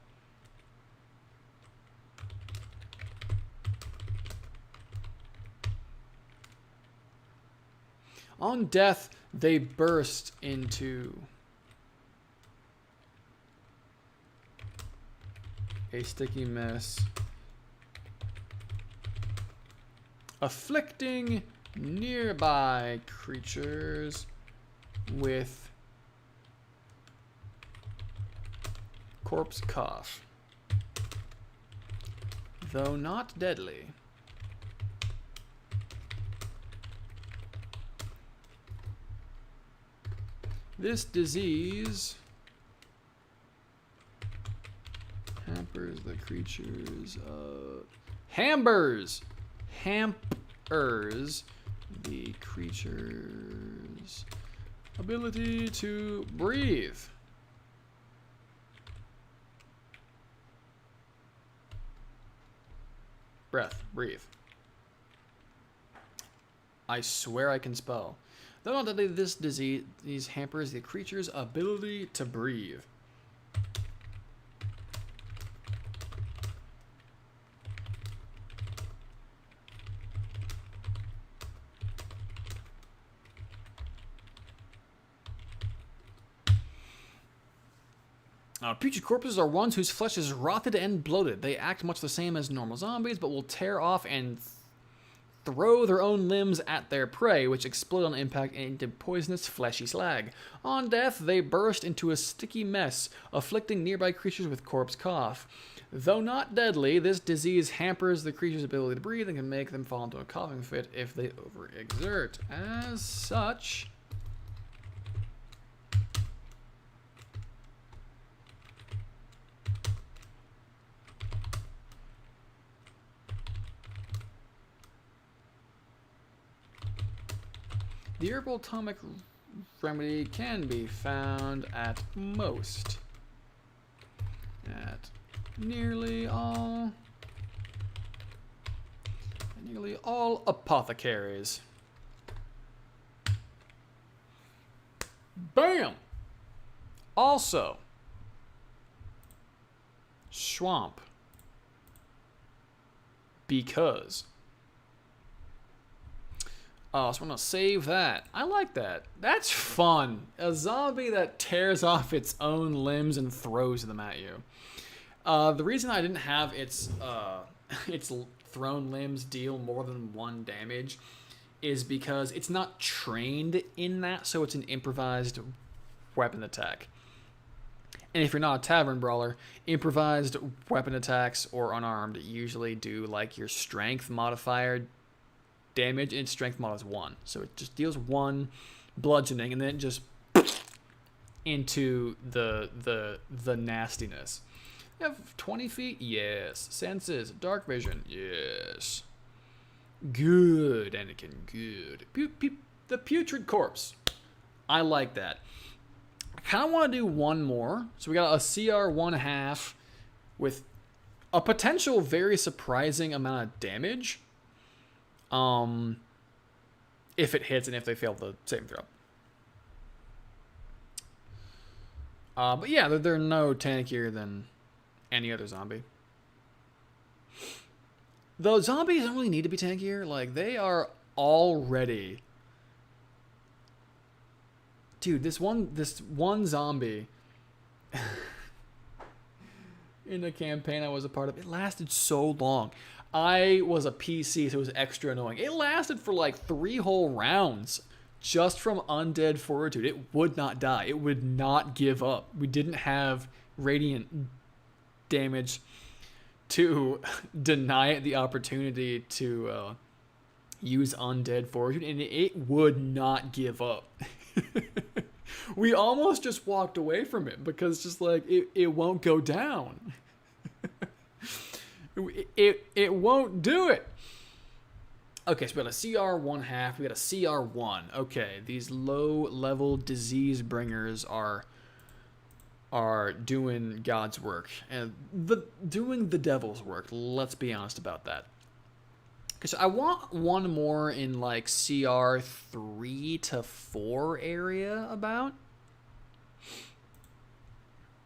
Speaker 1: On death, they burst into a sticky mess, afflicting nearby creatures with corpse cough, though not deadly. This disease hampers the creatures hampers the creature's ability to breathe. Breath. Breathe. I swear I can spell. Though not deadly, this disease hampers the creature's ability to breathe. Putrid corpses are ones whose flesh is rotted and bloated. They act much the same as normal zombies, but will tear off and throw their own limbs at their prey, which explode on impact into poisonous fleshy slag. On death, they burst into a sticky mess, afflicting nearby creatures with corpse cough. Though not deadly, this disease hampers the creature's ability to breathe and can make them fall into a coughing fit if they overexert. As such... the herbal atomic remedy can be found at nearly all apothecaries. Bam! Also, swamp. Because... oh, so I'm going to save that. I like that. That's fun. A zombie that tears off its own limbs and throws them at you. The reason I didn't have its thrown limbs deal more than 1 damage is because it's not trained in that, so it's an improvised weapon attack. And if you're not a tavern brawler, improvised weapon attacks or unarmed usually do like your strength modifier damage, and its strength mod is 1. So it just deals 1 bludgeoning and then it just into the nastiness. You have 20 feet? Yes. Senses. Dark vision? Yes. Good, Anakin. Good. The putrid corpse. I like that. I kind of want to do 1 more. So we got a CR 1/2 with a potential very surprising amount of damage. If it hits and if they fail the saving throw. But yeah, they're no tankier than any other zombie. Though zombies don't really need to be tankier. Like, they are already... dude, this one zombie in the campaign I was a part of, it lasted so long. I was a PC, so it was extra annoying. It lasted for like 3 whole rounds just from undead fortitude. It would not die. It would not give up. We didn't have radiant damage to deny it the opportunity to use undead fortitude, and it would not give up. We almost just walked away from it because just like it won't go down. It won't do it. Okay, so we got a CR 1/2. We got a CR 1. Okay, these low-level disease bringers are doing God's work and doing the devil's work. Let's be honest about that. Because I want 1 more in like CR 3 to 4 area about.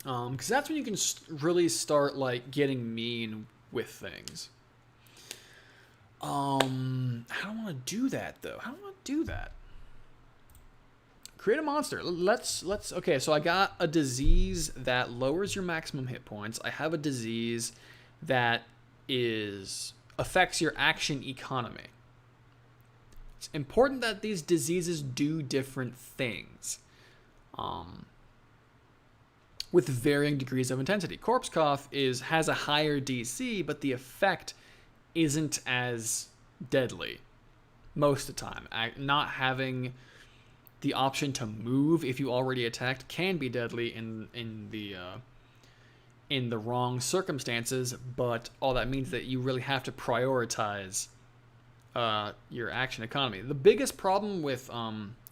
Speaker 1: Because that's when you can really start like getting mean with things. How do I want to do that though? How do I want to do that? Create a monster. Let's okay, so I got a disease that lowers your maximum hit points. I have a disease that affects your action economy. It's important that these diseases do different things. With varying degrees of intensity. Corpse Cough has a higher DC, but the effect isn't as deadly most of the time. Not having the option to move if you already attacked can be deadly in the wrong circumstances, but all that means that you really have to prioritize your action economy. The biggest problem with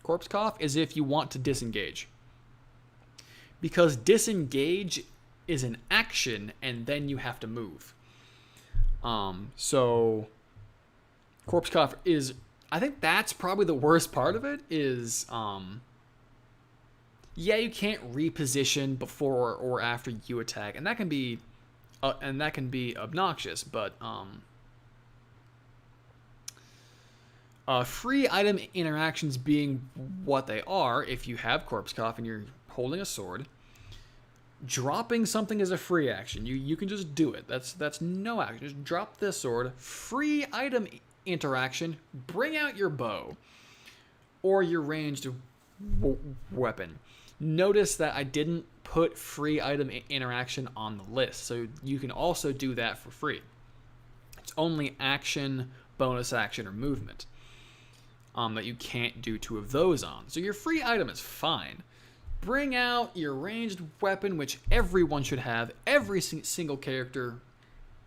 Speaker 1: Corpse Cough is if you want to disengage. Because disengage is an action and then you have to move. So Corpse Cough is, I think that's probably the worst part of it is, yeah, you can't reposition before or after you attack, and that can be obnoxious, but free item interactions being what they are, if you have Corpse Cough and you're holding a sword, dropping something is a free action. You can just do it. That's no action. Just drop this sword. Free item interaction. Bring out your bow or your ranged weapon. Notice that I didn't put free item interaction on the list, so you can also do that for free. It's only action, bonus action, or movement that you can't do two of those on. So your free item is fine. Bring out your ranged weapon, which everyone should have. Every single character,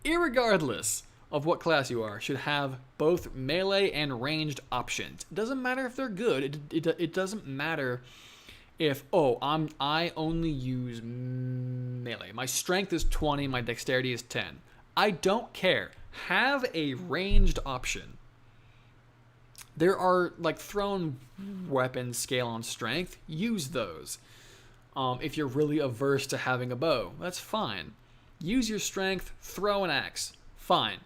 Speaker 1: irregardless of what class you are, should have both melee and ranged options. It doesn't matter if they're good. It doesn't matter if, I only use melee. My strength is 20, my dexterity is 10. I don't care. Have a ranged option. There are like thrown weapons scale on strength. Use those. If you're really averse to having a bow, that's fine. Use your strength, throw an axe. Fine.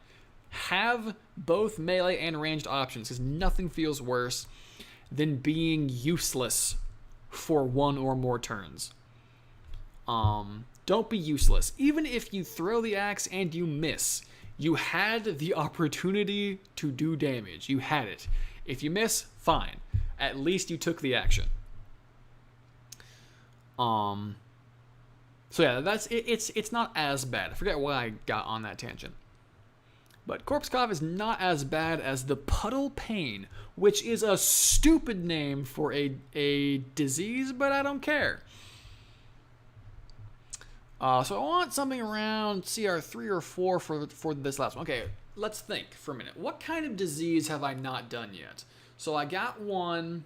Speaker 1: Have both melee and ranged options, because nothing feels worse than being useless for one or more turns. Don't be useless. Even if you throw the axe and you miss, you had the opportunity to do damage. You had it. If you miss, fine. At least you took the action. So yeah, that's it. It's not as bad. I forget why I got on that tangent. But Corpse Cough is not as bad as the Puddle Pain, which is a stupid name for a disease, but I don't care. So I want something around CR 3 or 4 for this last one. Okay, let's think for a minute. What kind of disease have I not done yet? So I got one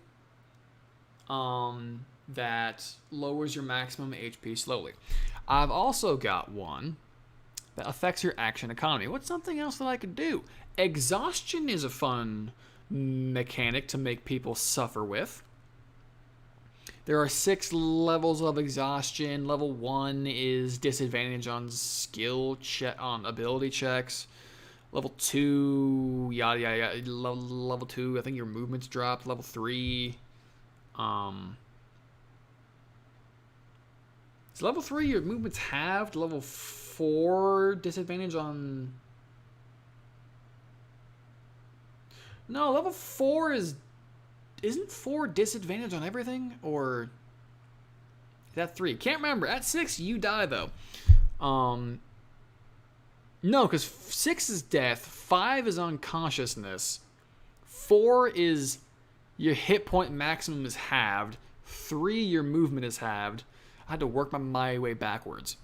Speaker 1: that lowers your maximum HP slowly. I've also got one that affects your action economy. What's something else that I could do? Exhaustion is a fun mechanic to make people suffer with. There are 6 levels of exhaustion. Level 1 is disadvantage on on ability checks. Level 2, yada yada yada. Level 2, I think your movement's dropped. Level 3, is level 3 your movement's halved. Level 4, disadvantage on. No, level 4 isn't 4 disadvantage on everything, or is that 3? Can't remember. At 6, you die though. No, because 6 is death. 5 is unconsciousness. 4 is your hit point maximum is halved. 3, your movement is halved. I had to work my way backwards.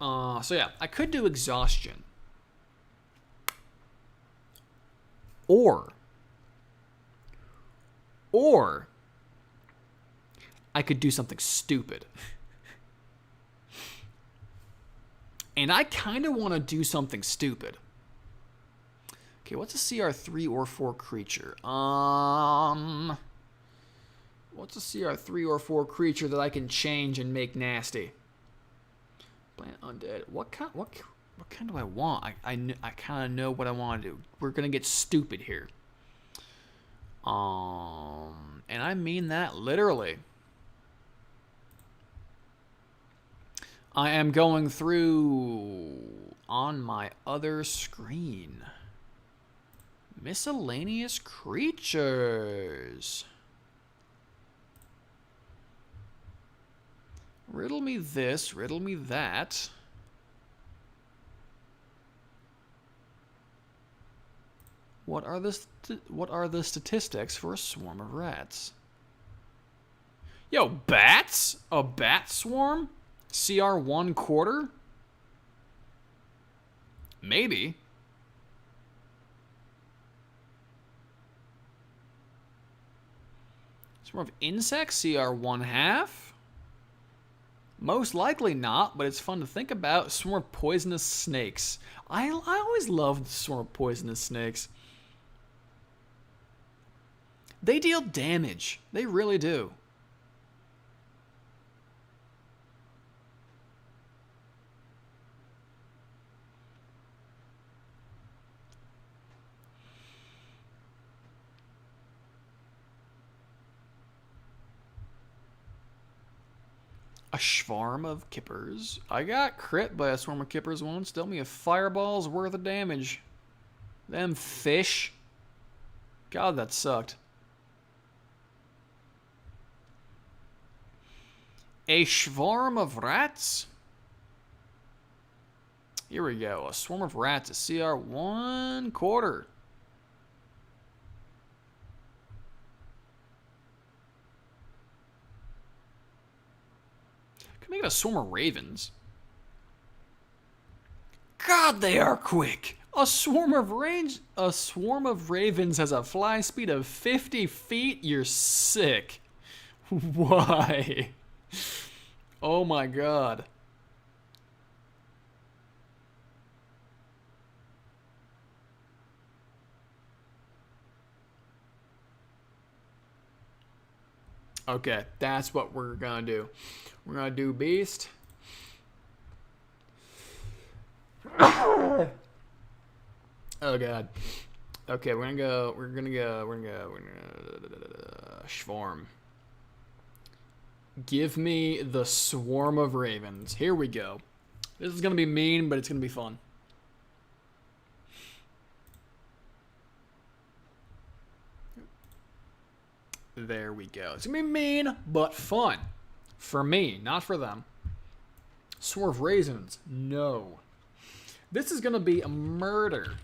Speaker 1: So yeah, I could do exhaustion. Or I could do something stupid. And I kind of want to do something stupid. Okay, what's a CR 3 or 4 creature? What's a CR 3 or 4 creature that I can change and make nasty? Plant undead. What kind do I want? I kind of know what I want to do. We're gonna get stupid here. And I mean that literally. I am going through on my other screen. Miscellaneous creatures. Riddle me this, riddle me that. What are the statistics for a swarm of rats? Yo, bats? A bat swarm? CR 1/4? Maybe. Swarm of insects? CR 1/2? Most likely not, but it's fun to think about. Swarm of poisonous snakes. I always loved swarm of poisonous snakes. They deal damage. They really do. A swarm of kippers. I got crit by a swarm of kippers once. Dealt me a fireball's worth of damage. Them fish. God, that sucked. A swarm of rats. Here we go. A swarm of rats. A CR 1/4. Can make it a swarm of ravens. God, they are quick. A swarm of ravens has a fly speed of 50 feet. You're sick. Why? Oh my god. Okay, that's what we're gonna do. We're gonna do beast. Oh god. Okay, we're gonna go swarm. Give me the swarm of ravens. Here we go. This is gonna be mean, but it's gonna be fun. There we go. It's gonna be mean, but fun. For me, not for them. Swarm of raisins. No. This is gonna be a murder.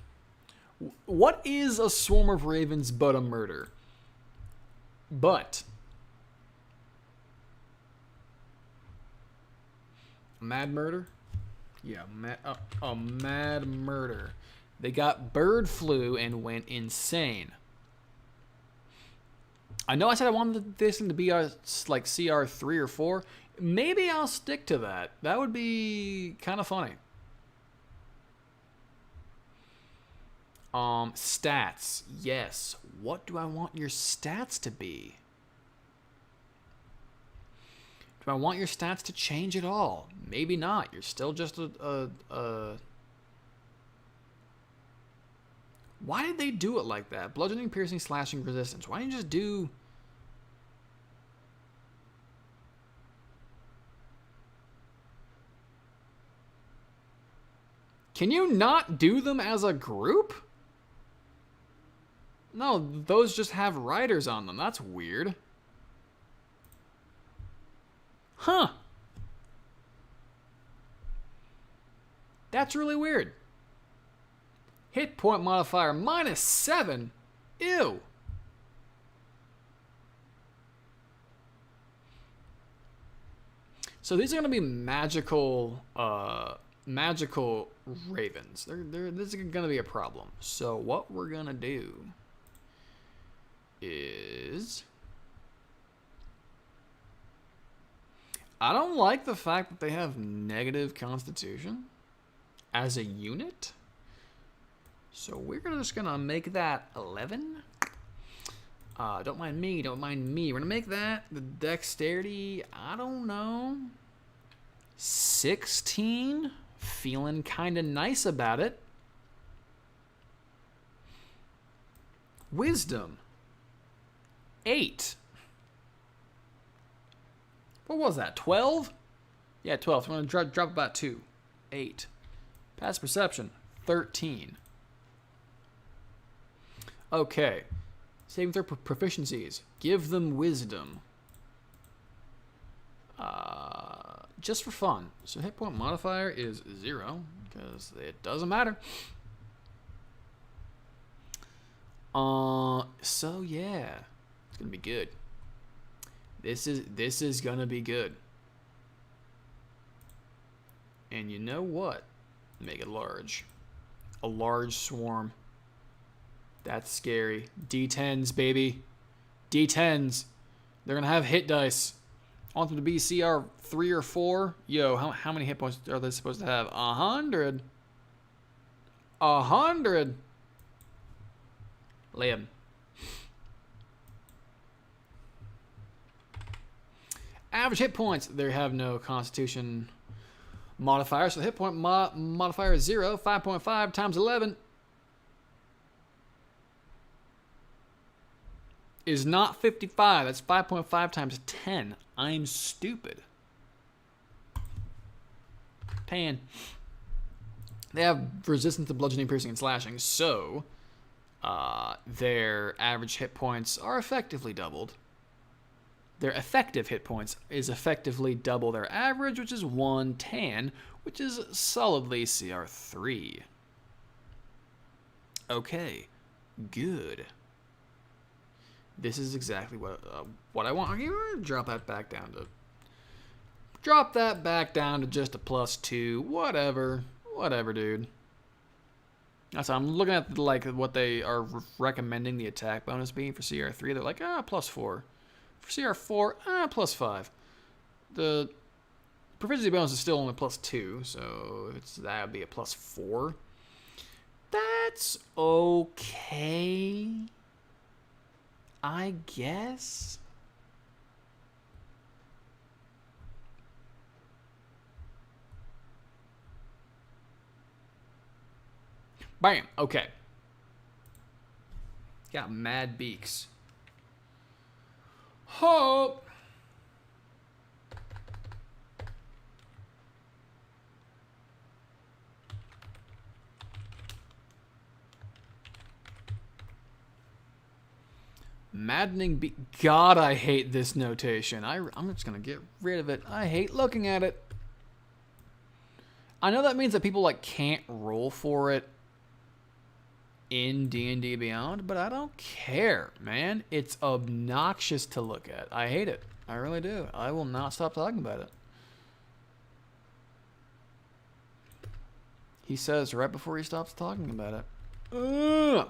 Speaker 1: What is a swarm of ravens but a murder? But mad murder? Yeah, a mad murder. They got bird flu and went insane. I know I said I wanted this thing to be like CR 3 or 4. Maybe I'll stick to that. That would be kind of funny. Stats. Yes. What do I want your stats to be? Do I want your stats to change at all? Maybe not. You're still just a... Why did they do it like that? Bludgeoning, piercing, slashing, resistance. Why didn't you just do... Can you not do them as a group? No, those just have riders on them. That's weird. Huh. That's really weird. Hit point modifier -7. Ew. So these are going to be magical ravens. This is going to be a problem. So what we're going to do is... I don't like the fact that they have negative constitution as a unit. So we're just going to make that 11. Don't mind me. We're going to make that the dexterity, I don't know, 16. Feeling kind of nice about it. Wisdom, 8. What was that, 12? Yeah, 12. So I'm going to drop about 2. 8. Passive perception, 13. Okay. Saving throw proficiencies. Give them wisdom. Just for fun. So hit point modifier is 0, because it doesn't matter. So yeah. It's gonna be good. This is gonna be good. And you know what? Make it large. A large swarm. That's scary. D10s, baby. D10s. They're gonna have hit dice. I want them to be CR 3 or 4. Yo, how many hit points are they supposed to have? 100. 100. Liam. Average hit points. They have no constitution modifier, so the hit point modifier is 0. 5.5 times 11 is not 55. That's 5.5 times 10. I'm stupid. 10. They have resistance to bludgeoning, piercing, and slashing, so their average hit points are effectively doubled. Their effective hit points is effectively double their average, which is 110, which is solidly CR3. Okay, good. This is exactly what I want. I'm gonna drop that back down to just a +2. Whatever, dude. That's I'm looking at like what they are recommending the attack bonus being for CR3. They're like +4. For CR4 +5. The proficiency bonus is still only +2, so that would be a +4. That's okay, I guess. Bam. Okay. Got mad beaks. Hope. Maddening beak. God, I hate this notation. I'm just going to get rid of it. I hate looking at it. I know that means that people like can't roll for it in D&D Beyond, but I don't care, man. It's obnoxious to look at. I hate it. I really do. I will not stop talking about it. He says right before he stops talking about it. Ugh.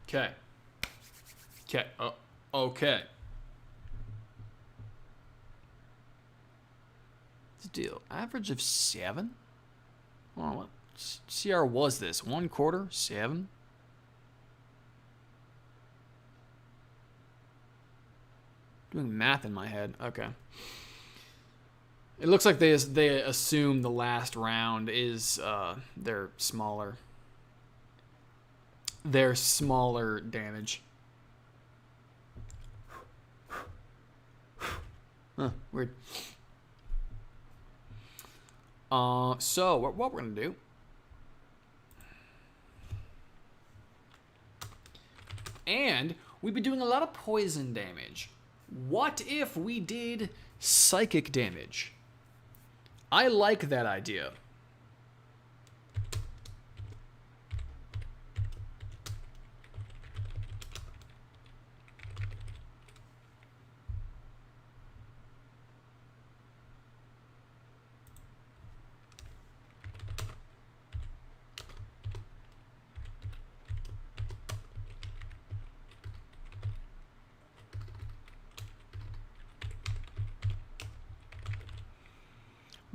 Speaker 1: Okay. Okay. Okay. Deal. Average of 7? Oh, what CR was this? 1/4? 7? Doing math in my head. Okay. It looks like they assume the last round is their smaller damage. Huh, weird. So what we're gonna do and we've been doing a lot of poison damage. What if we did psychic damage? I like that idea.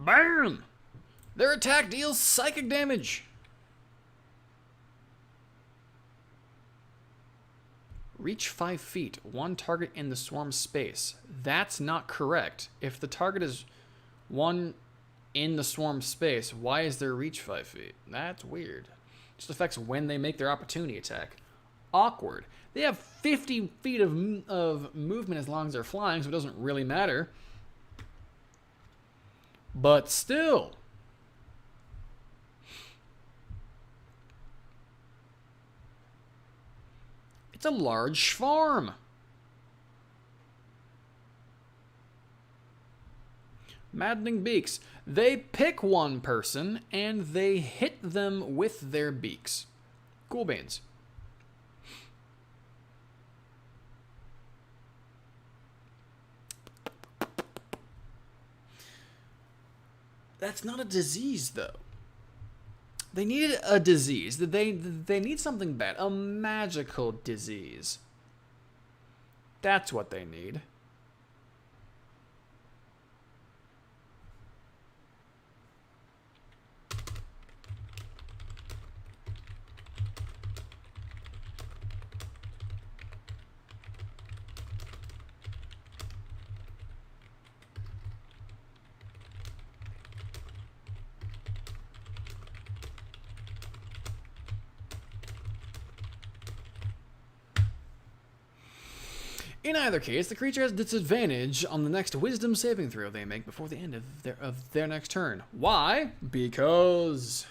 Speaker 1: Bam! Their attack deals psychic damage. Reach 5 feet. One target in the swarm space. That's not correct. If the target is one in the swarm space, why is their reach 5 feet? That's weird. Just affects when they make their opportunity attack. Awkward. They have 50 feet of movement as long as they're flying, so it doesn't really matter. But still. It's a large farm. Maddening beaks. They pick one person and they hit them with their beaks. Cool beans. That's not a disease, though. They needed a disease. They need something bad. A magical disease. That's what they need. In either case, the creature has disadvantage on the next wisdom saving throw they make before the end of their next turn. Why? Because...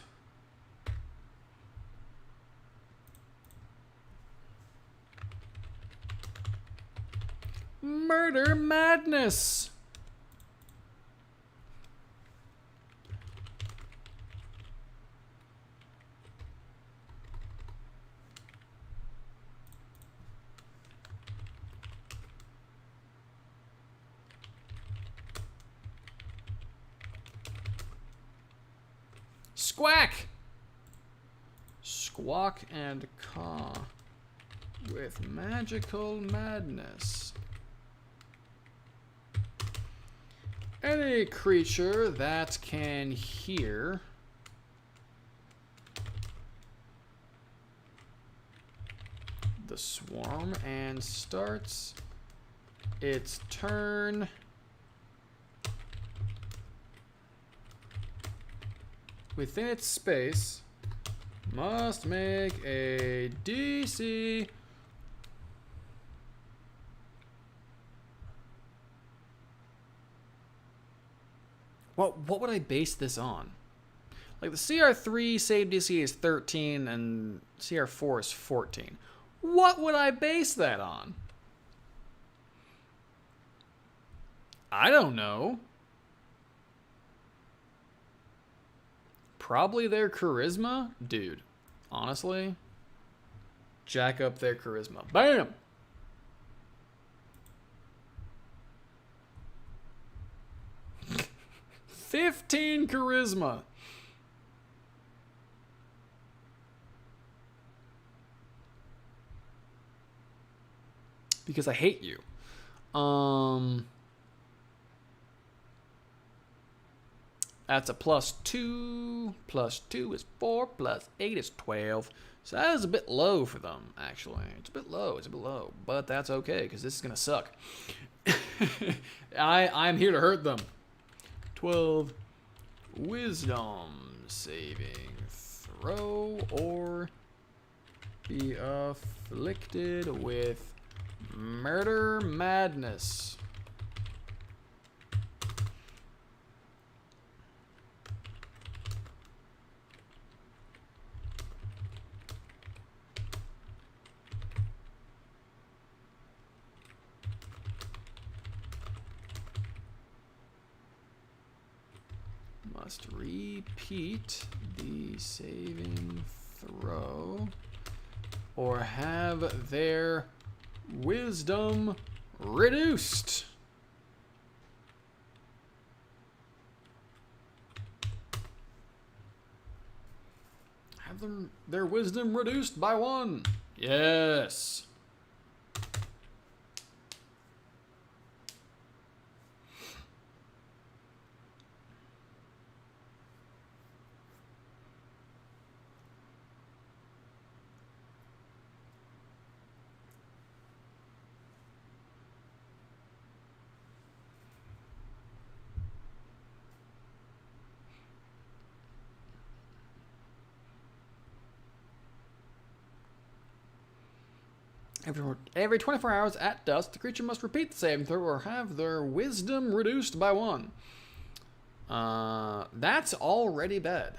Speaker 1: Murder Madness! Squack! Squawk and caw with magical madness. Any creature that can hear the swarm and starts its turn within its space must make a DC What would I base this on? Like the CR3 save DC is 13 and CR4 is 14. What would I base that on? I don't know. Probably their charisma? Dude, honestly, jack up their charisma. Bam! $15 charisma. Because I hate you. That's a +2. +2 is 4. +8 is 12. So that is a bit low for them, actually. It's a bit low. But that's okay, because this is going to suck. I'm here to hurt them. 12 wisdom saving throw or be afflicted with murder madness. Must repeat the saving throw or have their wisdom reduced. Have their wisdom reduced by 1. Yes. Every 24 hours at dusk, the creature must repeat the saving throw or have their wisdom reduced by 1. That's already bad.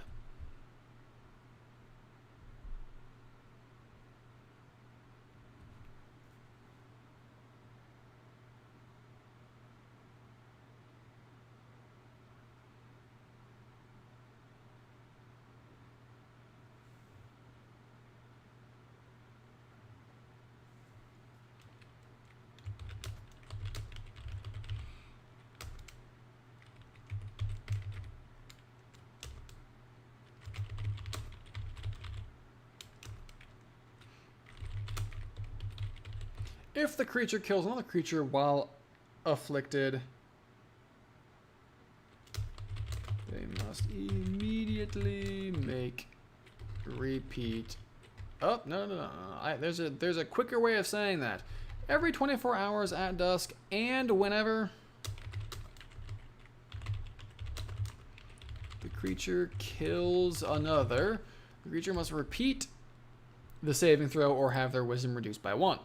Speaker 1: If the creature kills another creature while afflicted, they must immediately make repeat. Oh, no. There's a quicker way of saying that. Every 24 hours at dusk and whenever the creature kills another, the creature must repeat the saving throw or have their wisdom reduced by 1.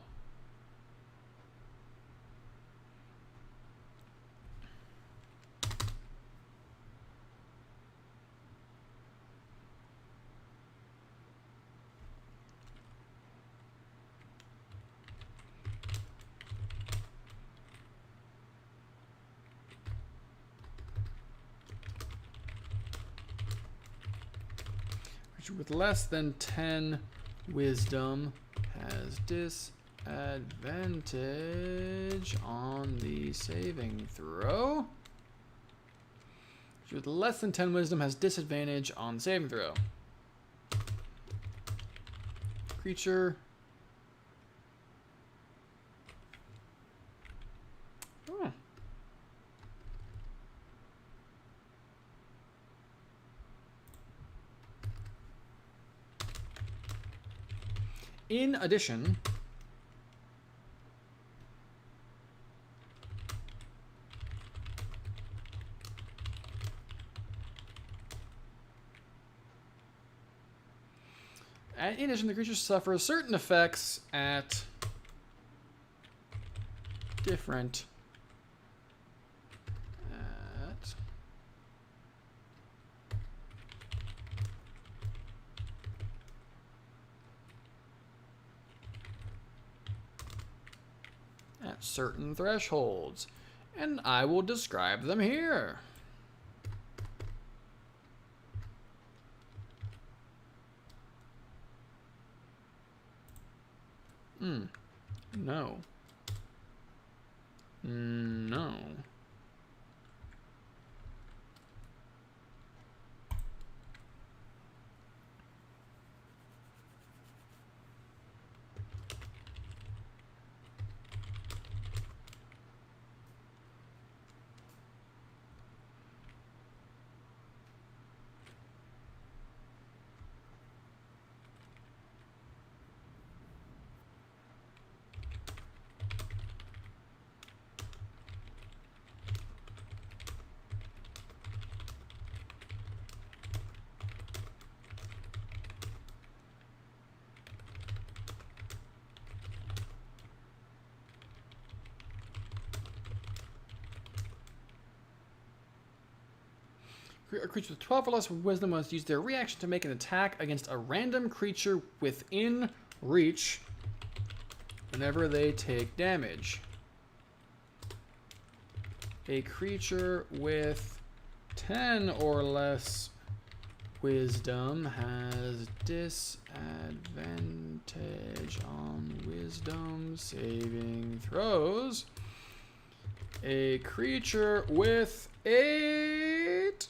Speaker 1: With less than 10 wisdom has disadvantage on the saving throw. With less than 10 wisdom has disadvantage on the saving throw. Creature. Oh. In addition, the creature suffers certain effects at different certain thresholds, and I will describe them here. No. No. A creature with 12 or less wisdom must use their reaction to make an attack against a random creature within reach whenever they take damage. A creature with 10 or less wisdom has disadvantage on wisdom saving throws. A creature with 8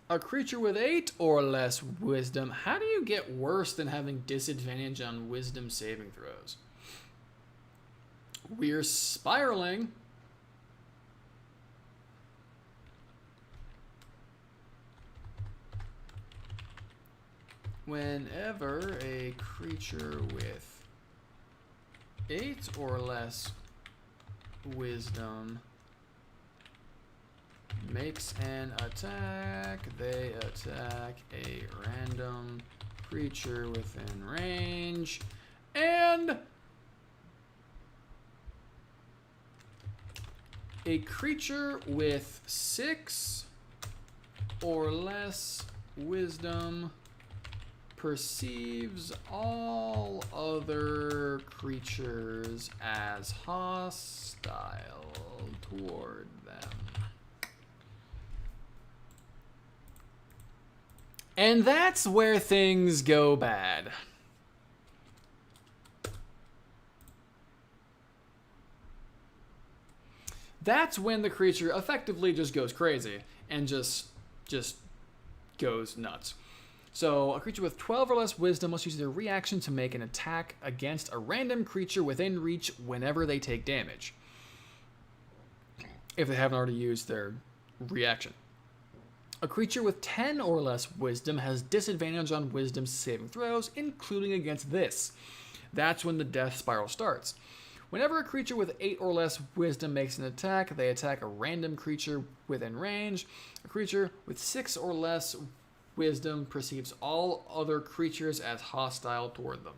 Speaker 1: a creature with 8 or less wisdom. How do you get worse than having disadvantage on wisdom saving throws? We're spiraling. Whenever a creature with 8 or less wisdom makes an attack, they attack a random creature within range, and a creature with 6 or less wisdom perceives all other creatures as hostile toward them. And that's where things go bad. That's when the creature effectively just goes crazy and just goes nuts. So a creature with 12 or less wisdom must use their reaction to make an attack against a random creature within reach whenever they take damage, if they haven't already used their reaction. A creature with 10 or less wisdom has disadvantage on wisdom saving throws, including against this. That's when the death spiral starts. Whenever a creature with 8 or less wisdom makes an attack, they attack a random creature within range. A creature with 6 or less wisdom perceives all other creatures as hostile toward them.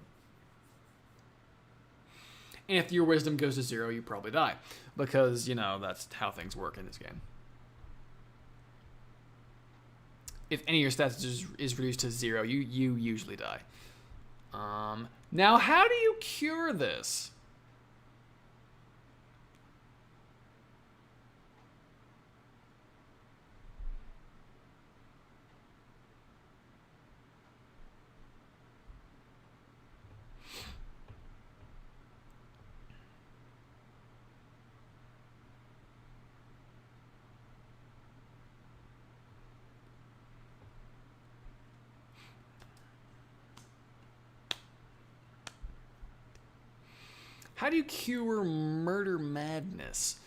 Speaker 1: And if your wisdom goes to 0, you probably die. Because, that's how things work in this game. If any of your stats is reduced to 0, you usually die. Now, how do you cure this? How do you cure murder madness?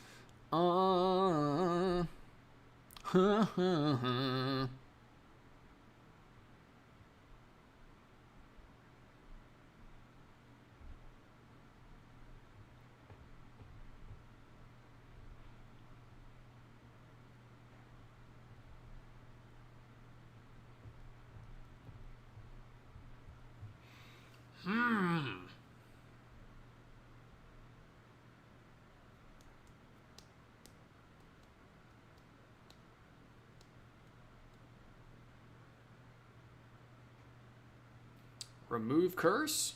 Speaker 1: Remove curse?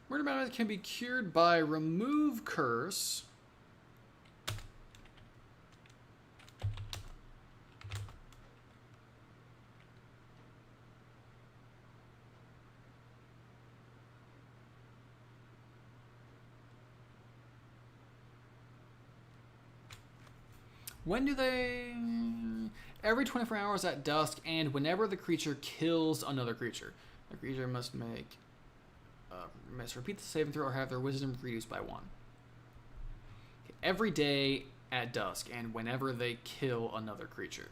Speaker 1: Murder madness can be cured by remove curse. When do they... Every 24 hours at dusk, and whenever the creature kills another creature. The creature must repeat the saving throw or have their wisdom reduced by 1. Every day at dusk, and whenever they kill another creature.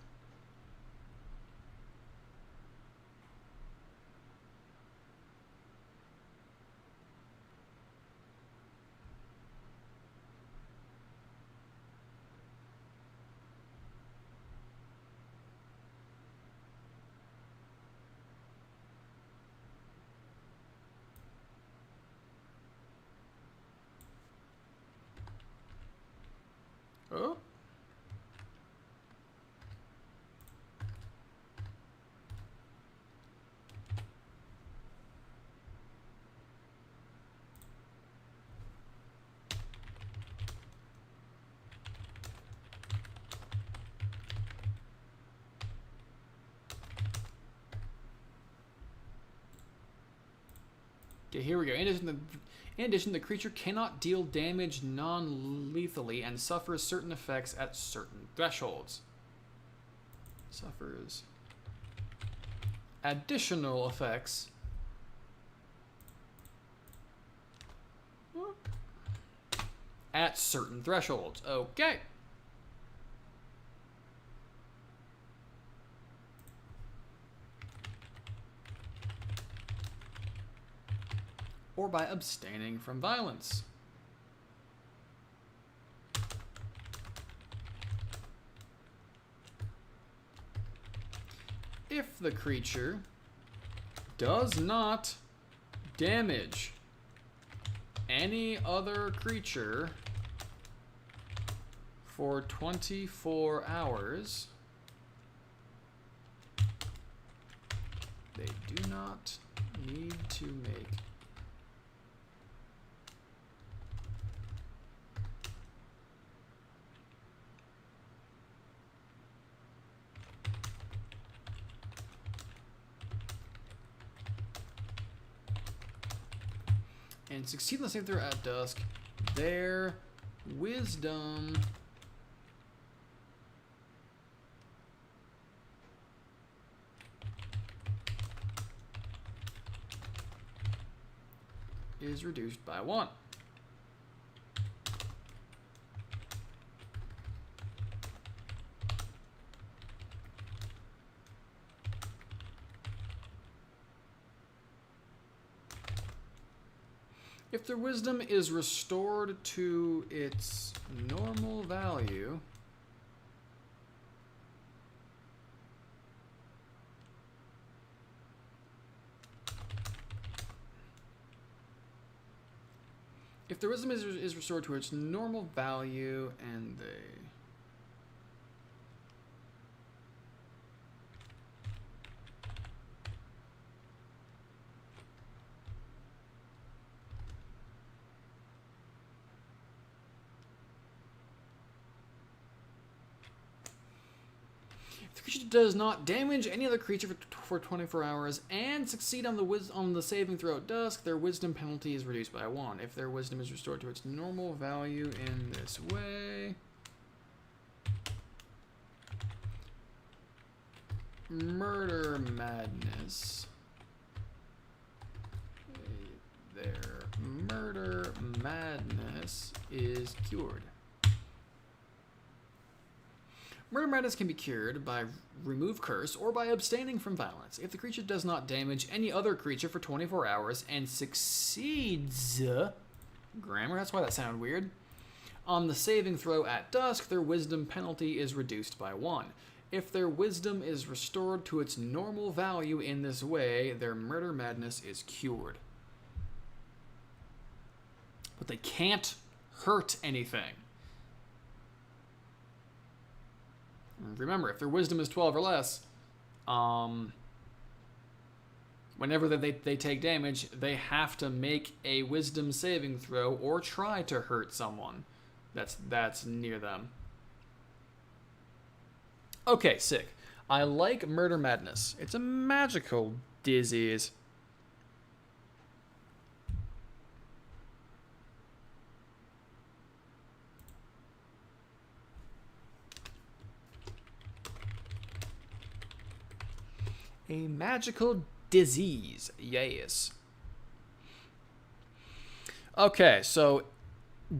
Speaker 1: Oh. Okay, here we go. In addition, the creature cannot deal damage non-lethally and suffers certain effects at certain thresholds. Suffers additional effects at certain thresholds. Okay. or by abstaining from violence. If the creature does not damage any other creature for 24 hours, they do not need to make and succeed in the save throw at dusk, their wisdom is reduced by 1. If their wisdom is restored to its normal value, if their wisdom is restored to its normal value and they creature does not damage any other creature for 24 hours and succeed on the saving throw at dusk, their wisdom penalty is reduced by 1. If their wisdom is restored to its normal value in this way, Murder Madness, their Murder Madness is cured. Murder Madness can be cured by remove curse or by abstaining from violence. If the creature does not damage any other creature for 24 hours and succeeds, grammar, that's why that sounded weird, on the saving throw at dusk, their wisdom penalty is reduced by 1. If their wisdom is restored to its normal value in this way, their Murder Madness is cured. But they can't hurt anything. Remember, if their wisdom is 12 or less, whenever they take damage, they have to make a wisdom saving throw or try to hurt someone that's near them. Okay, sick. I like Murder Madness. It's a magical disease. A magical disease, yes. Okay, so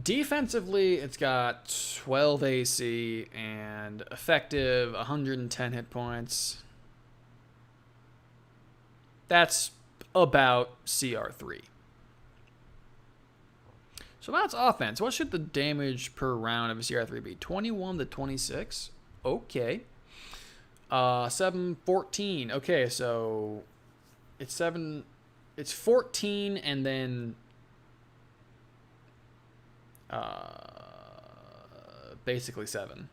Speaker 1: defensively, it's got 12 AC and effective 110 hit points. That's about CR3. So that's offense. What should the damage per round of a CR3 be? 21 to 26. Okay. 7, 14. Okay, so it's 14 and then basically 7.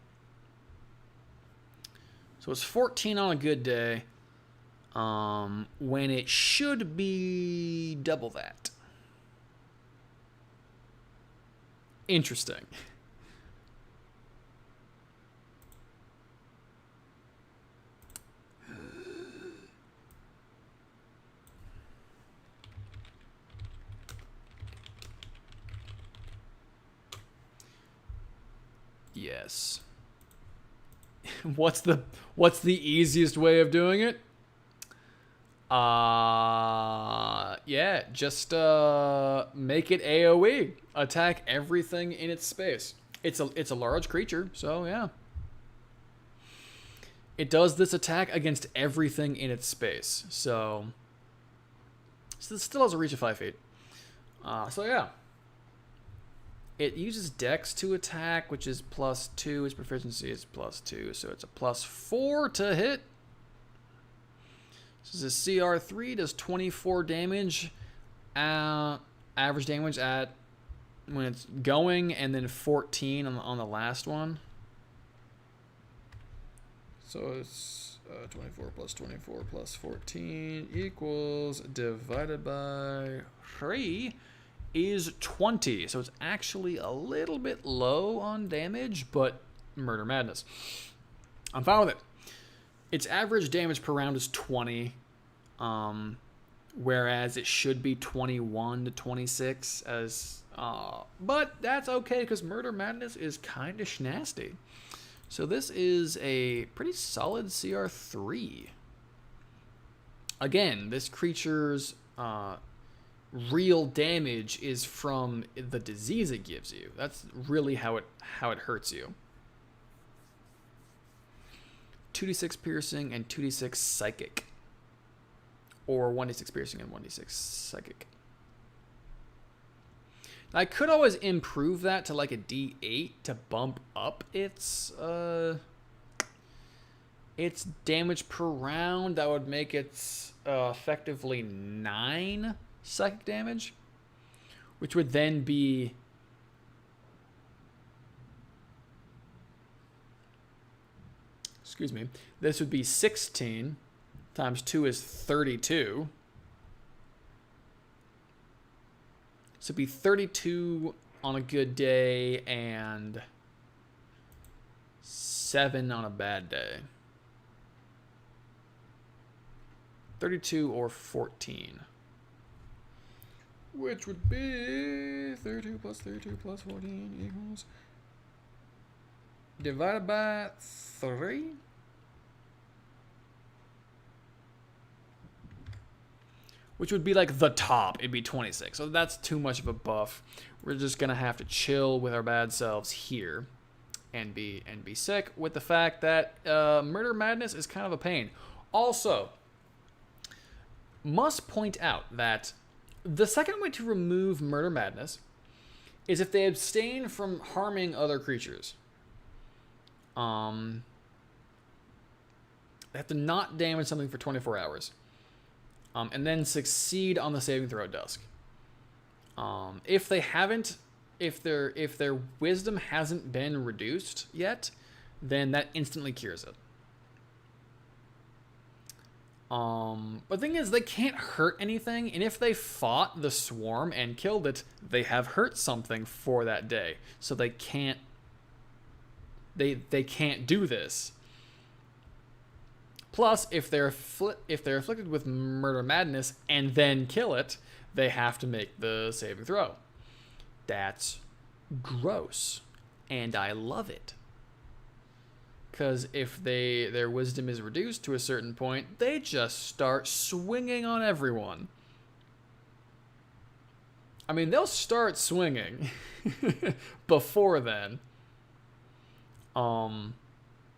Speaker 1: So it's 14 on a good day, when it should be double that. Interesting. Yes. What's the easiest way of doing it? Yeah, just make it AoE. Attack everything in its space. It's a large creature, so yeah. It does this attack against everything in its space. So it still has a reach of 5 feet. So yeah. It uses Dex to attack, which is +2. Its proficiency is +2, so it's a +4 to hit. This is a CR3, does 24 damage. Average damage at when it's going, and then 14 on the last one. So it's 24 plus 24 plus 14 equals, divided by 3 is 20. So it's actually a little bit low on damage, but murder madness. I'm fine with it. Its average damage per round is 20, whereas it should be 21 to 26 but that's okay because murder madness is kind of nasty. So this is a pretty solid CR3. Again, this creature's real damage is from the disease it gives you. That's really how it hurts you. 2d6 piercing and 2d6 psychic, or 1d6 piercing and 1d6 psychic. I could always improve that to like a d8 to bump up its damage per round. That would make it effectively 9 psychic damage, which would then be this would be 16 times 2 is 32. So it'd be 32 on a good day and 7 on a bad day. 32 or 14. Which would be 32 plus 32 plus 14 equals, divided by 3. Which would be like the top. It'd be 26. So that's too much of a buff. We're just going to have to chill with our bad selves here and be sick with the fact that murder madness is kind of a pain. Also, must point out that the second way to remove murder madness is if they abstain from harming other creatures. They have to not damage something for 24 hours. And then succeed on the saving throw at dusk. If they haven't, if their wisdom hasn't been reduced yet, then that instantly cures it. But the thing is, they can't hurt anything, and if they fought the swarm and killed it, they have hurt something for that day, so they can't. They can't do this. Plus, if they're afflicted with murder madness and then kill it, they have to make the saving throw. That's gross, and I love it. Because if their wisdom is reduced to a certain point, they just start swinging on everyone. I mean, they'll start swinging before then.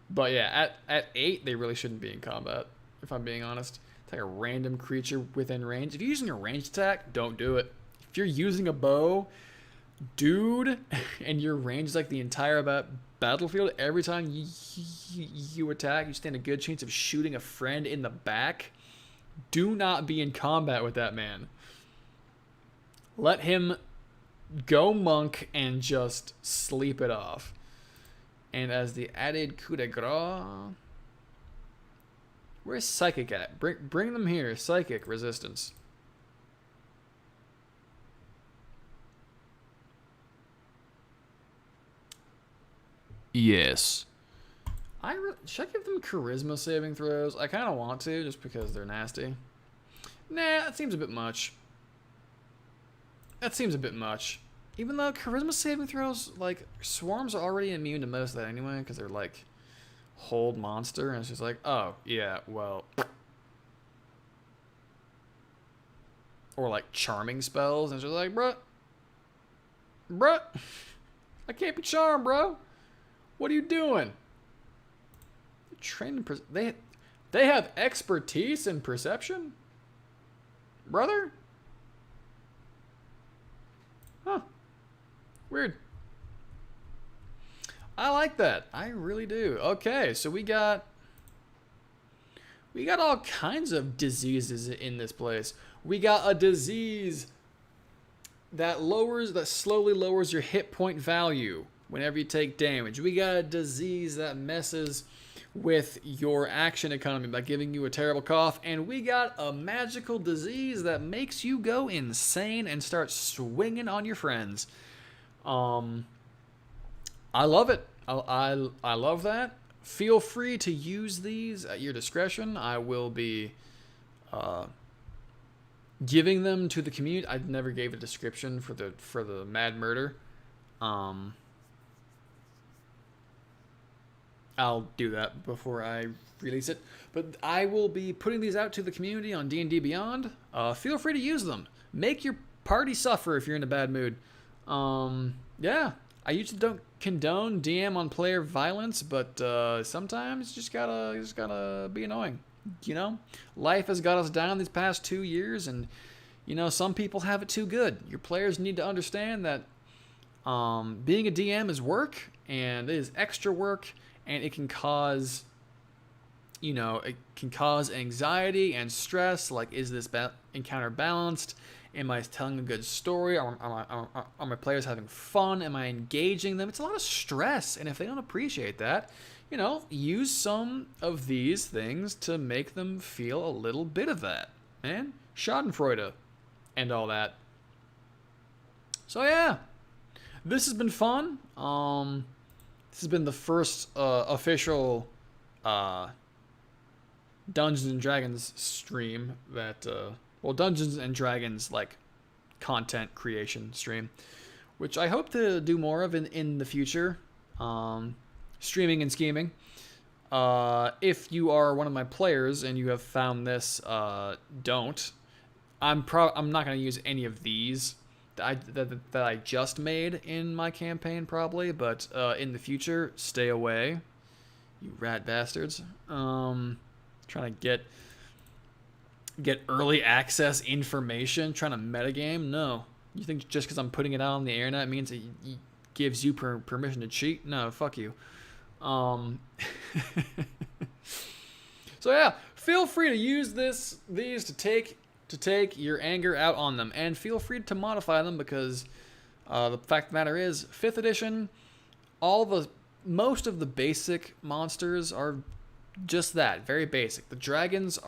Speaker 1: But yeah, at 8, they really shouldn't be in combat, if I'm being honest. It's like a random creature within range. If you're using a ranged attack, don't do it. If you're using a bow, dude, and your range is like the entire battlefield, every time you attack, you stand a good chance of shooting a friend in the back. Do not be in combat with that man. Let him go monk and just sleep it off. And as the added coup de grace, where's Psychic at? Bring them here. Psychic resistance. Yes. Should I give them charisma saving throws? I kind of want to, just because they're nasty. Nah, that seems a bit much. Even though charisma saving throws, like, swarms are already immune to most of that anyway, because they're, like, hold monster, and it's just like, oh, yeah, well. Or, like, charming spells, and it's just like, bruh, I can't be charmed, bro. What are you doing? They have expertise in perception? Brother? Weird. I like that. I really do. Okay, so we got all kinds of diseases in this place. We got a disease that slowly lowers your hit point value whenever you take damage. We got a disease that messes with your action economy by giving you a terrible cough, and we got a magical disease that makes you go insane and start swinging on your friends. I love it. I love that. Feel free to use these at your discretion. I will be giving them to the community. I never gave a description for the Mad Murder. I'll do that before I release it. But I will be putting these out to the community on D&D Beyond. Feel free to use them. Make your party suffer if you're in a bad mood. Yeah, I usually don't condone DM on player violence, but sometimes you just gotta be annoying. You know, life has got us down these past 2 years, and you know some people have it too good. Your players need to understand that being a DM is work, and it is extra work, and it can cause, anxiety and stress. Like, is this encounter balanced? Am I telling a good story? Are my players having fun? Am I engaging them? It's a lot of stress, and if they don't appreciate that, use some of these things to make them feel a little bit of that, man. Schadenfreude and all that. So yeah, this has been fun. This has been the first official Dungeons and Dragons stream that, Dungeons and Dragons like content creation stream, which I hope to do more of in the future. Streaming and scheming. If you are one of my players and you have found this, don't. I'm not going to use any of these that I just made in my campaign probably, but in the future, stay away, you rat bastards. Trying to get early access information, trying to metagame. No, you think just because I'm putting it out on the internet means it gives you permission to cheat? No, fuck you. So yeah, feel free to use these to take your anger out on them, and feel free to modify them, because the fact of the matter is, 5th edition, most of the basic monsters are just that, very basic. The dragons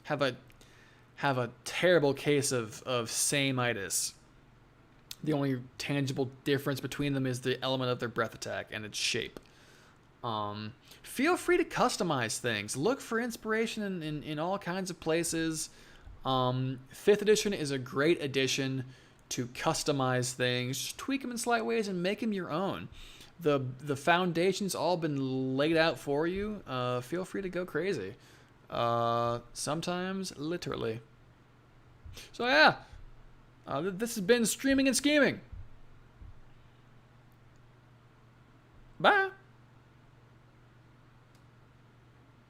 Speaker 1: have a terrible case of sameitis. The only tangible difference between them is the element of their breath attack and its shape. Feel free to customize things. Look for inspiration in all kinds of places. 5th edition is a great addition to customize things. Just tweak them in slight ways and make them your own. The foundation's all been laid out for you. Feel free to go crazy. Sometimes literally. So yeah, this has been Streaming and Scheming.